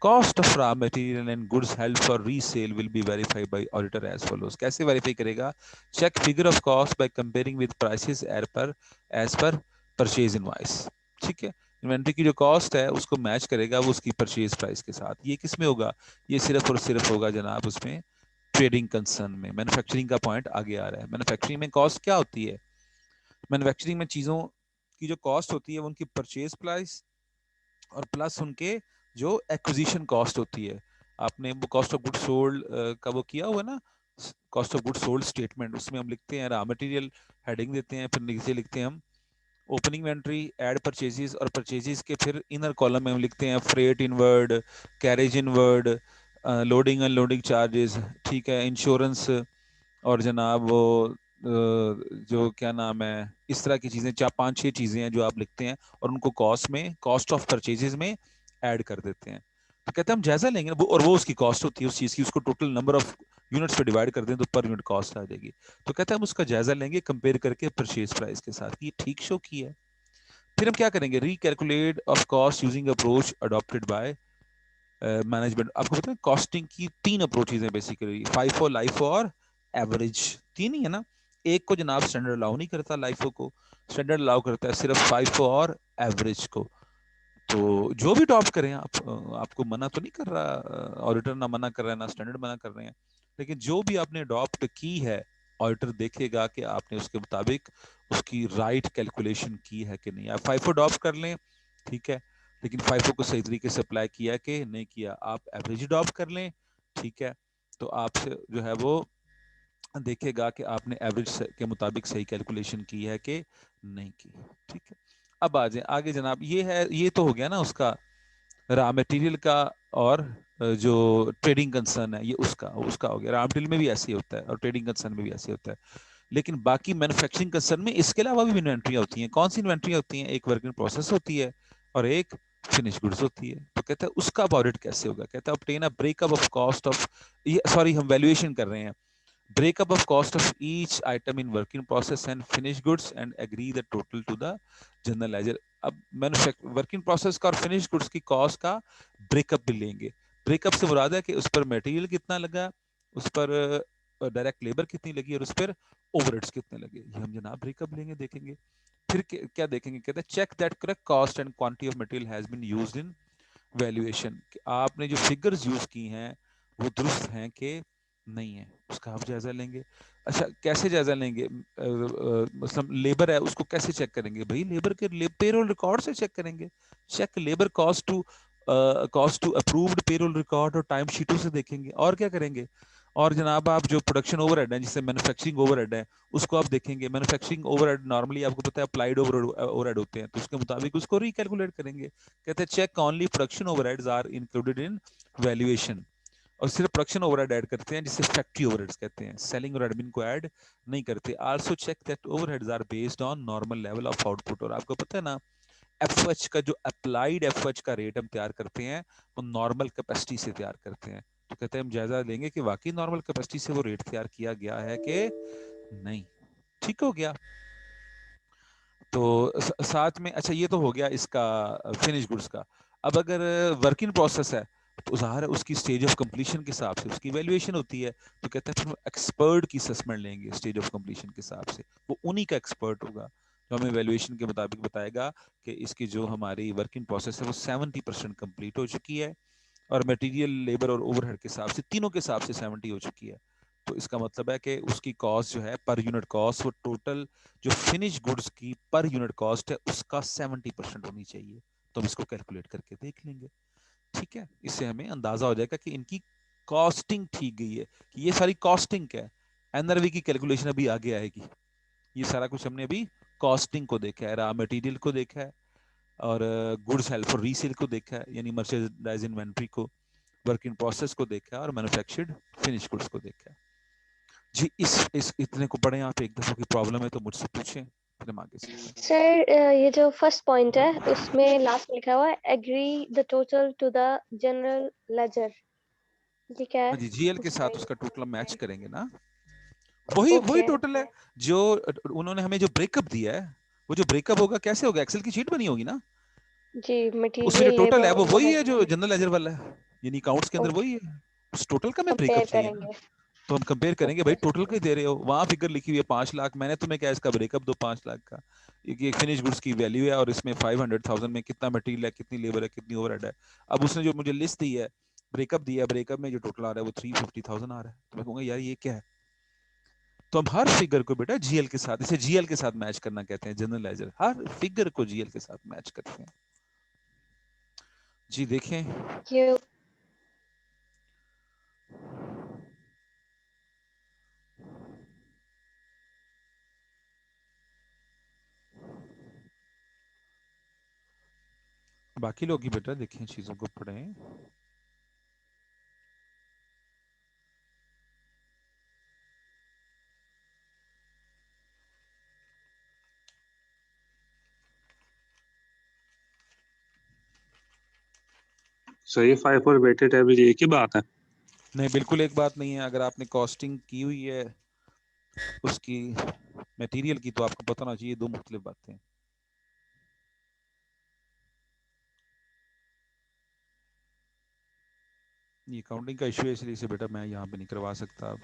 Cost of raw material and goods held for resale will be verified by auditor as follows. कैसे वेरीफाई करेगा? Check figure of cost by comparing with prices as per purchase invoice. ठीक है, inventory की जो cost है उसको match करेगा वो उसकी परचेज प्राइस के साथ। ये किस में होगा? ये सिर्फ और सिर्फ होगा जनाब उसमें ट्रेडिंग कंसर्न में। मैन्युफैक्चरिंग का पॉइंट आगे आ रहा है। मैन्युफैक्चरिंग में कॉस्ट क्या होती है? मैन्युफैक्चरिंग में चीजों की जो कॉस्ट होती है वो उनकी परचेज प्राइस और प्लस उनके जो एक्विजिशन कॉस्ट होती है। आपने वो कॉस्ट ऑफ गुड सोल्ड का वो किया हुआ ना, cost of good sold statement, उसमें हम लिखते हैं रॉ मटेरियल, हेडिंग देते हैं, फिर नीचे लिखते हैं हम ओपनिंग इन्वेंट्री, ऐड परचेजेस, और परचेजेस के फिर इनर कॉलम में हम लिखते हैं freight inward, carriage inward, loading unloading charges, ठीक है, इंश्योरेंस, और जनाब वो जो क्या नाम है, इस तरह की चीजें, 4-5-6 चीजें हैं जो आप लिखते हैं और उनको कॉस्ट में, कॉस्ट ऑफ परचेजेस में ऐड कर देते हैं। तो कहते हैं हम जायजा लेंगे वो, और वो उसकी कॉस्ट होती है उस चीज की, उसको टोटल नंबर ऑफ यूनिट्स पे डिवाइड कर दें तो पर यूनिट कॉस्ट आ जाएगी। तो कहते हैं हम उसका जायजा लेंगे कंपेयर करके परचेज प्राइस के साथ, ये ठीक शो की है। फिर हम क्या करेंगे, recalculate of cost using approach adopted by management. आपको पता है कॉस्टिंग की 3 अप्रोचेज हैं बेसिकली, फाइफो, लाइफो और एवरेज। 3 ही है ना, एक को जनाब स्टैंडर्ड अलाउ नहीं करता, लाइफो को स्टैंडर्ड अलाउ करता है सिर्फ फाइफो और एवरेज को। तो जो भी अडॉप्ट करें आप, आपको मना तो नहीं कर रहा ऑडिटर, ना मना कर रहा है ना स्टैंडर्ड मना कर रहे हैं, लेकिन जो भी आपने अडॉप्ट की है ऑडिटर देखेगा कि आपने उसके मुताबिक उसकी राइट कैलकुलेशन की है कि नहीं। आप फाइफो अडॉप्ट कर लें ठीक है, लेकिन फाइफो को सही तरीके से अप्लाई किया कि नहीं किया। आप एवरेज अडॉप्ट कर लें ठीक है, तो आपसे जो है वो देखेगा कि आपने एवरेज के मुताबिक सही कैलकुलेशन की है कि नहीं की। ठीक है, अब आ जाए आगे जनाब। ये है, ये तो हो गया ना उसका रॉ मटेरियल का, और जो ट्रेडिंग कंसर्न है ये उसका उसका हो गया। रॉ मटेरियल में भी ऐसे ही होता है और ट्रेडिंग कंसर्न में भी ऐसे होता है। लेकिन बाकी मैन्युफैक्चरिंग कंसर्न में इसके अलावा भी इन्वेंट्रियां होती हैं। कौन सी इन्वेंट्रियां होती हैं, एक वर्क इन प्रोसेस होती है और एक फिनिश गुड्स होती है। तो कहता है उसका ऑडिट कैसे होगा, कहता है obtain a breakup of cost of, ये सॉरी हम वैल्यूएशन कर रहे हैं, breakup of cost of each item in work in process and finished goods and agree the total to the general ledger। अब वर्क इन प्रोसेस का और finish goods की cost का ब्रेकअप भी लेंगे। ब्रेकअप से मुराद है कि उस पर मटेरियल कितना लगा, उस पर डायरेक्ट लेबर कितनी लगी और उस पर ओवरहेड्स कितने लगे, ये हम जनाब ब्रेकअप लेंगे देखेंगे। फिर क्या देखेंगे, कहते हैं check that correct cost and quantity of material has been used in valuation. आपने जो फिगर्स यूज की हैं वो दुरुस्त हैं कि नहीं है, उसका आप जायजा लेंगे। अच्छा कैसे जायजा लेंगे, मतलब लेबर है उसको कैसे चेक करेंगे, भाई लेबर के पेरोल रिकॉर्ड से चेक करेंगे। Check labour cost to approved payroll record और टाइम शीटों से देखेंगे। और क्या करेंगे, और जनाब आप जो प्रोडक्शन ओवरहेड है जिससे मैन्युफैक्चरिंग ओवरहेड है उसको आप देखेंगे। मैन्युफैक्चरिंग ओवरहेड नॉर्मली आपको पता है अप्लाइड ओवरहेड होते हैं, तो उसके मुताबिक उसको रिकैलकुलेट करेंगे। कहते हैं check only production overheads are included in valuation, और सिर्फ प्रोडक्शन ओवरहेड ऐड करते हैं जिसे फैक्ट्री ओवरहेड्स कहते हैं, सेलिंग और एडमिन को ऐड नहीं करते। Also check that overheads are based on normal level of output. और आपको पता है ना एफएच का जो अप्लाइड एफएच का रेट हम तैयार करते हैं वो नॉर्मल कैपेसिटी से तैयार करते हैं। तो कहते हैं हम जायजा लेंगे कि वाकई नॉर्मल कैपेसिटी से वो रेट तैयार किया गया है कि नहीं। ठीक हो गया। तो साथ में अच्छा ये तो हो गया इसका फिनिश गुड्स का। अब अगर वर्क इन प्रोसेस है तो ज़ाहिर है उसकी स्टेज ऑफ कंप्लीशन के हिसाब से उसकी वैल्यूएशन होती है। तो कहते हैं फिर एक्सपर्ट की असेसमेंट लेंगे स्टेज ऑफ कंप्लीशन के हिसाब से, वो उन्हीं का एक्सपर्ट होगा जो हमें वैल्यूएशन के मुताबिक बताएगा कि इसकी जो हमारी वर्क इन प्रोसेस है वो 70% कंप्लीट हो चुकी है और मटेरियल लेबर और ओवरहेड के हिसाब से तीनों के हिसाब से 70 हो चुकी है। तो इसका मतलब है कि उसकी कॉस्ट जो है पर यूनिट कॉस्ट वो टोटल जो फिनिश गुड्स की पर यूनिट कॉस्ट है उसका 70% होनी चाहिए। तो हम इसको कैलकुलेट करके देख लेंगे। ठीक है, इससे हमें अंदाजा हो जाएगा कि इनकी कॉस्टिंग ठीक गई है कि ये सारी कॉस्टिंग क्या है। एनआरवी की कैलकुलेशन अभी आगे आएगी। ये सारा कुछ हमने अभी कॉस्टिंग को देखा है, रॉ मटेरियल को देखा है और गुड्स हेल्ड फॉर रीसेल को देखा है यानी मर्चेंडाइज इन्वेंट्री को, वर्क इन प्रोसेस को देखा है और मैन्युफैक्चर्ड फिनिश गुड्स को देखा है। जी इस इतने को पढ़ें आप, एक दफा की प्रॉब्लम है तो मुझसे पूछें फिर हम आगे सीखें। सर ये जो फर्स्ट पॉइंट है उसमें लास्ट में लिखा हुआ है agree the total to the general ledger, ये क्या है? हाँ जी, जीएल के साथ उसमें उसका टोटल मैच करेंगे ना, वही वही ओके टोटल है जो उन्होंने हमें जो ब्रेकअप दिया है। वो जो ब्रेकअप होगा कैसे होगा, एक्सेल की शीट बनी होगी ना, जी, उसमें जो मटेरियल टोटल है लेबर वो वही है ओवरहेड जो जनरल लेजर वाला है, यानी अकाउंट्स के अंदर ओके वही है। उस टोटल का मैं ब्रेकअप कंपेयर चाहिए ना, करेंगे। तो हम कंपेयर करेंगे भाई ओके टोटल का ही दे रहे हो, वहां फिगर लिखी हुई है 5 लाख, मैंने तुम्हें क्या इसका ब्रेकअप दो 5 लाख का। एक फिनिश गुड्स की वैल्यू है और इसमें 500,000 में कितना मटेरियल है, कितनी लेबर है, कितनी ओवरहेड है। अब उसने जो मुझे लिस्ट दी है, ब्रेकअप दिया है, ब्रेकअप में जो टोटल आ रहा है वो 350,000 आ रहा है। तो मैं कहूंगा यार ये क्या है। तो हम हर फिगर को बेटा जीएल के साथ, इसे जीएल के साथ मैच करना कहते हैं, जनरल लेजर हर फिगर को जीएल के साथ मैच करते हैं। जी देखें, ये बाकी लोग ही बेटा देखें, चीजों को पढ़ें। सर ये 5 और वेटेड एवरेज एक ही बात है? नहीं, बिल्कुल एक बात नहीं है। अगर आपने कॉस्टिंग की हुई है उसकी मटेरियल की, तो आपको पता होना चाहिए दो मुख्तलिफ बातें हैं। ये अकाउंटिंग का इशू है, इसलिए इसे बेटा मैं यहाँ पे नहीं करवा सकता अब।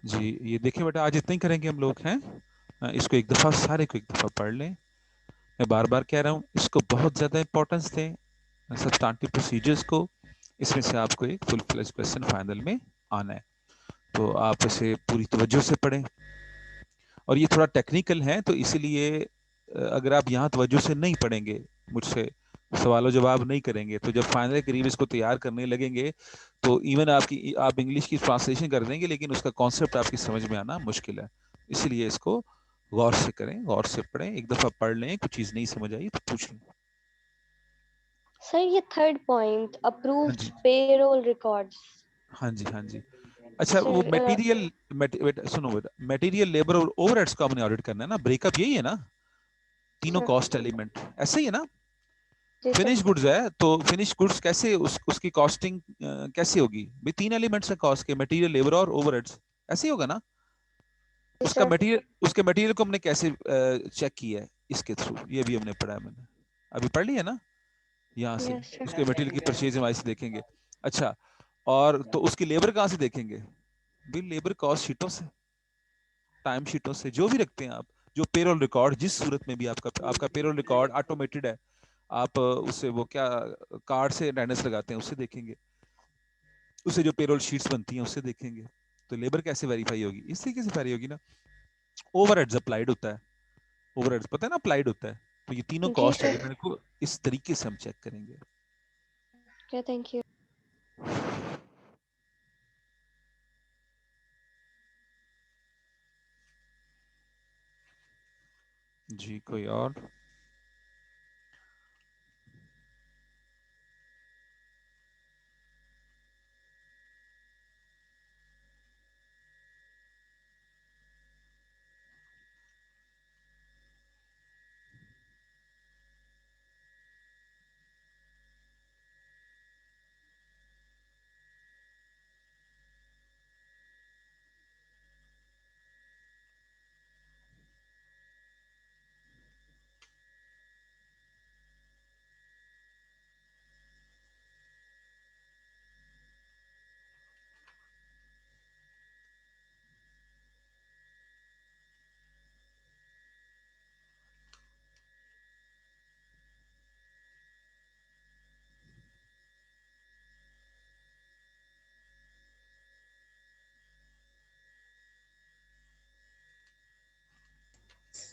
जी ये देखिए बेटा, आज इतना ही करेंगे हम लोग हैं। इसको एक दफ़ा सारे को एक दफ़ा पढ़ लें। मैं बार बार कह रहा हूँ, इसको बहुत ज़्यादा इंपॉर्टेंस दें सब्सटेंटिव प्रोसीजर्स को। इसमें से आपको एक फुल फ्लेज क्वेश्चन फाइनल में आना है, तो आप इसे पूरी तवज्जो से पढ़ें। और ये थोड़ा टेक्निकल है, तो इसीलिए अगर आप यहाँ तवज्जो से नहीं पढ़ेंगे, मुझसे सवालों जवाब नहीं करेंगे, तो जब फाइनल के करीब इसको तैयार करने लगेंगे तो इवन आप इंग्लिश की ट्रांसलेशन कर देंगे, लेकिन उसका कॉन्सेप्ट आपकी समझ में आना मुश्किल है। इसीलिए इसको गौर से करें, गौर से पढ़ें। एक दफ़ा पढ़ लें, कुछ चीज़ नहीं समझ आई तो पूछ लें। सर ये third point, approved payroll records. हाँ जी, हाँ जी। अच्छा, वो मटेरियल सुनो बेटा, मटेरियल, लेबर और ओवरहेड्स को आपने ऑडिट करना है ना। ब्रेकअप यही है ना, तीनों कॉस्ट एलिमेंट ऐसे ही है ना। फिनिश गुड्स है, तो फिनिश गुड्स कैसे उसकी कॉस्टिंग कैसे होगी भाई? तीन एलिमेंट्स है कॉस्ट के, मटेरियल, लेबर और ओवरहेड्स। ऐसे ही होगा ना। उसके मटेरियल को हमने कैसे चेक किया है? इसके थ्रू। ये भी हमने पढ़ा है, मैंने अभी पढ़ लिया ना। यहाँ से उसके मटेरियल की परचेज हम ऐसे देखेंगे। अच्छा, और तो उसकी लेबर कहाँ से देखेंगे भाई? लेबर कॉस्ट शीटों से, टाइम शीटों से, जो भी रखते हैं आप। जो पेरोल रिकॉर्ड, जिस सूरत में भी आपका पेरोल रिकॉर्ड ऑटोमेटेड है, आप उससे वो क्या कार्ड से अटेंडेंस लगाते हैं, उससे देखेंगे। उससे जो पेरोल शीट्स बनती हैं उससे देखेंगे। तो लेबर कैसे वेरीफाई होगी? इस तरीके से वेरीफाई होगी ना। ओवरहेड्स अप्लाइड होता है, ओवरहेड्स पता है ना, अप्लाइड होता है। तो ये तीनों कॉस्ट एलिमेंट को इस तरीके से हम चेक करेंगे। Thank you. जी कोई और?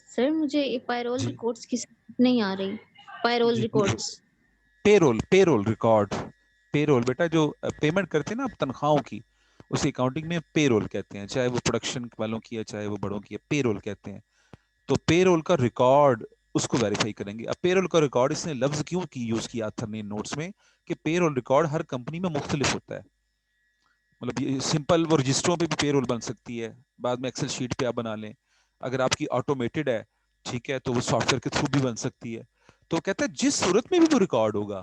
सर मुझे पैरोल रिकॉर्ड्स की नहीं आ रही। Payroll records, payroll record. Payroll बेटा, जो पेमेंट करते हैं ना आप तनख्वाहों की, उसे अकाउंटिंग में पेरोल कहते हैं। चाहे वो प्रोडक्शन वालों की है, चाहे वो बड़ों की है, पेरोल कहते हैं। तो पेरोल का रिकॉर्ड उसको वेरीफाई करेंगे। अब पेरोल का रिकॉर्ड इसने लफ्ज क्यों की यूज किया आथर ने नोट्स में, कि पेरोल रिकॉर्ड हर कंपनी में मुख्तलिफ होता है। मतलब ये सिंपल वो रजिस्टरों पे भी पेरोल बन सकती है, बाद में एक्सेल शीट पे आप बना लें। अगर आपकी ऑटोमेटेड है, ठीक है, तो वो सॉफ्टवेयर के थ्रू भी बन सकती है। तो कहता है जिस सूरत में भी वो रिकॉर्ड होगा,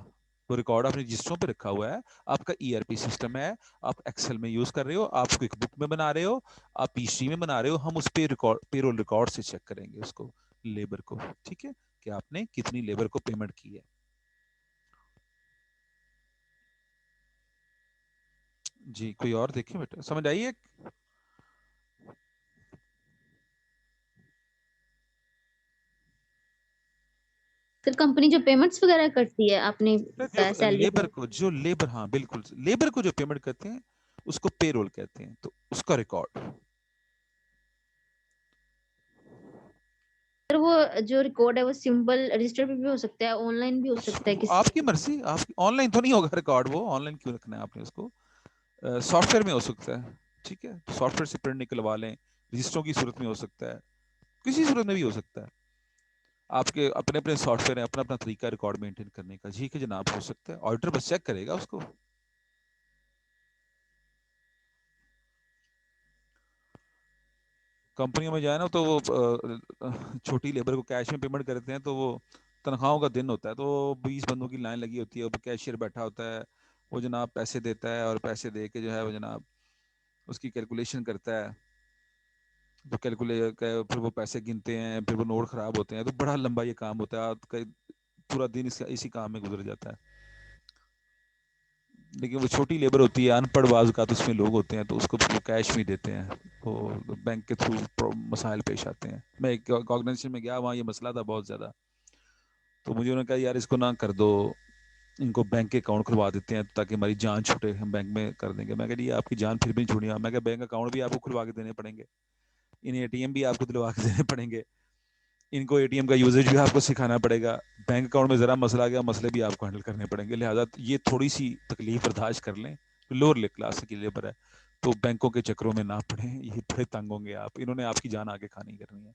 वो रिकॉर्ड आपने रजिस्टरों पे रखा हुआ है, आपका ईआरपी सिस्टम है, आप एक्सेल में यूज कर रहे हो, आप क्विक बुक में बना रहे हो, आप पीसी में बना रहे हो, हम उस पे रिकॉर्ड, पेरोल रिकॉर्ड से चेक करेंगे उसको, लेबर को, ठीक है, कि आपने कितनी लेबर को पेमेंट की है। जी कोई और देखिए बेटा, समझ आई है? सर कंपनी जो पेमेंट्स वगैरह करती है आपने सैलरी लेबर को, जो लेबर, हाँ बिल्कुल, लेबर को जो पेमेंट करते हैं उसको पेरोल कहते हैं, तो उसका रिकॉर्ड। सर वो जो रिकॉर्ड है वो सिंपल रजिस्टर पे भी हो सकता है, ऑनलाइन भी हो सकता है। किसी आपकी मर्जी, आपकी ऑनलाइन तो नहीं होगा रिकॉर्ड, वो ऑनलाइन क्यों रखना है आपने उसको? सॉफ्टवेयर में हो सकता है। ठीक है, तो सॉफ्टवेयर से प्रिंट निकलवा लें, रजिस्टरों की सूरत में हो सकता है, किसी सूरत में भी हो सकता है, आपके अपने अपने सॉफ्टवेयर है, अपना अपना तरीका रिकॉर्ड मेंटेन करने का। ठीक है जनाब, हो सकता है, ऑडिटर बस चेक करेगा उसको। कंपनियों में जाए ना तो वो छोटी लेबर को कैश में पेमेंट करते हैं, तो वो तनख्वाहों का दिन होता है, तो 20 बंदों की लाइन लगी होती है, वो कैशियर बैठा होता है, वो जनाब पैसे देता है, और पैसे दे के जो है वो जनाब उसकी कैलकुलेशन करता है, तो कैलकुलेट फिर वो पैसे गिनते हैं, फिर वो नोट खराब होते हैं, तो बड़ा लंबा ये काम होता है, कई पूरा दिन इसी काम में गुजर जाता है। लेकिन वो छोटी लेबर होती है, अनपढ़ बाज़ का तो उसमें लोग होते हैं, तो उसको वो कैश में देते हैं, वो बैंक के थ्रू मसाइल पेश आते हैं। मैं एक ऑर्गेनाइजेशन में गया, वहाँ ये मसला था बहुत ज़्यादा, तो मुझे उन्होंने कहा यार इसको ना कर दो, इनको बैंक के अकाउंट खुलवा देते हैं ताकि हमारी जान छूटे, हम बैंक में कर देंगे। मैं कह रही आपकी जान फिर भी नहीं छूटी। मैं कहा बैंक अकाउंट भी आपको खुलवा के देने पड़ेंगे, इन एटीएम भी आपको दिलवा के देने पड़ेंगे, इनको एटीएम का यूजेज भी आपको सिखाना पड़ेगा, बैंक अकाउंट में ज़रा मसला आ गया, मसले भी आपको हैंडल करने पड़ेंगे, लिहाजा ये थोड़ी सी तकलीफ बर्दाश्त कर लें। लोअर क्लास की लेबर है, तो बैंकों के चक्रों में ना पड़े, ये बड़े तंग होंगे आप, इन्होंने आपकी जान आगे खानी करनी है।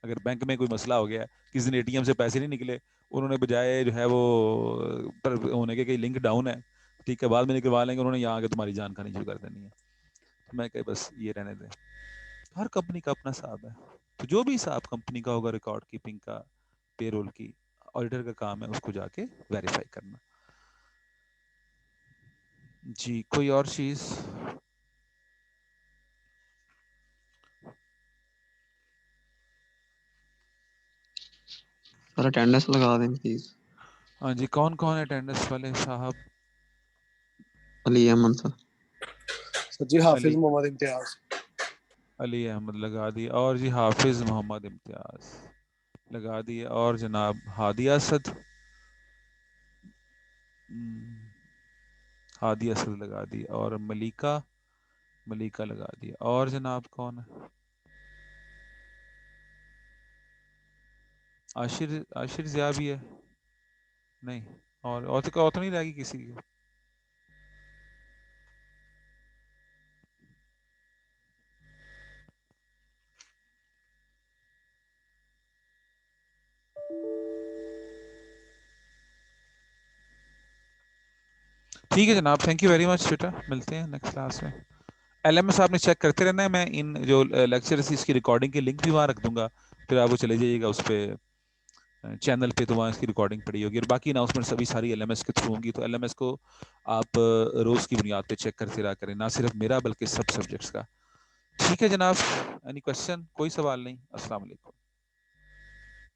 अगर बैंक में कोई मसला हो गया, किसी दिन एटीएम से पैसे नहीं निकले, उन्होंने बजाय जो है वो पर होने के कई लिंक डाउन है, ठीक है, बाद में निकलवा लेंगे, उन्होंने यहाँ आके तुम्हारी जान खानी शुरू कर देनी है। मैं कह बस ये रहने दें, हर कंपनी का अपना हिसाब है, तो जो भी हिसाब कंपनी का होगा रिकॉर्ड कीपिंग का, पेरोल की, ऑडिटर का काम है उसको जाके वेरीफाई करना। जी कोई और चीज? सर अटेंडेंस लगा दें प्लीज। हाँ जी, कौन कौन है अटेंडेंस वाले साहब? अली अहमद सर। सर जी हाफिज अली मोहम्मद इम्तियाज। अली अहमद लगा दी, और जी हाफिज मोहम्मद इम्तियाज लगा दिए, और जनाब हादी असद, हादी असद लगा दी, और मलिका लगा दी, और जनाब कौन है? आशिर ज़िया भी है? नहीं, और तो नहीं रहेगी किसी की? ठीक है जनाब, थैंक यू वेरी मच बेटा, मिलते हैं नेक्स्ट क्लास में। एलएमएस आपने चेक करते रहना है, मैं इन जो लेक्चर्स इसकी रिकॉर्डिंग के लिंक भी वहाँ रख दूंगा, फिर आप वो चले जाइएगा उस पर चैनल पे, तो वहाँ इसकी रिकॉर्डिंग पड़ी होगी, और बाकी अनाउंसमेंट सभी सारी एलएमएस के थ्रू होंगी, तो एलएमएस को आप रोज़ की बुनियाद पे चेक करते रहा करें, ना सिर्फ मेरा बल्कि सब सब्जेक्ट्स का। ठीक है जनाब, एनी क्वेश्चन? कोई सवाल नहीं? अस्सलाम वालेकुम।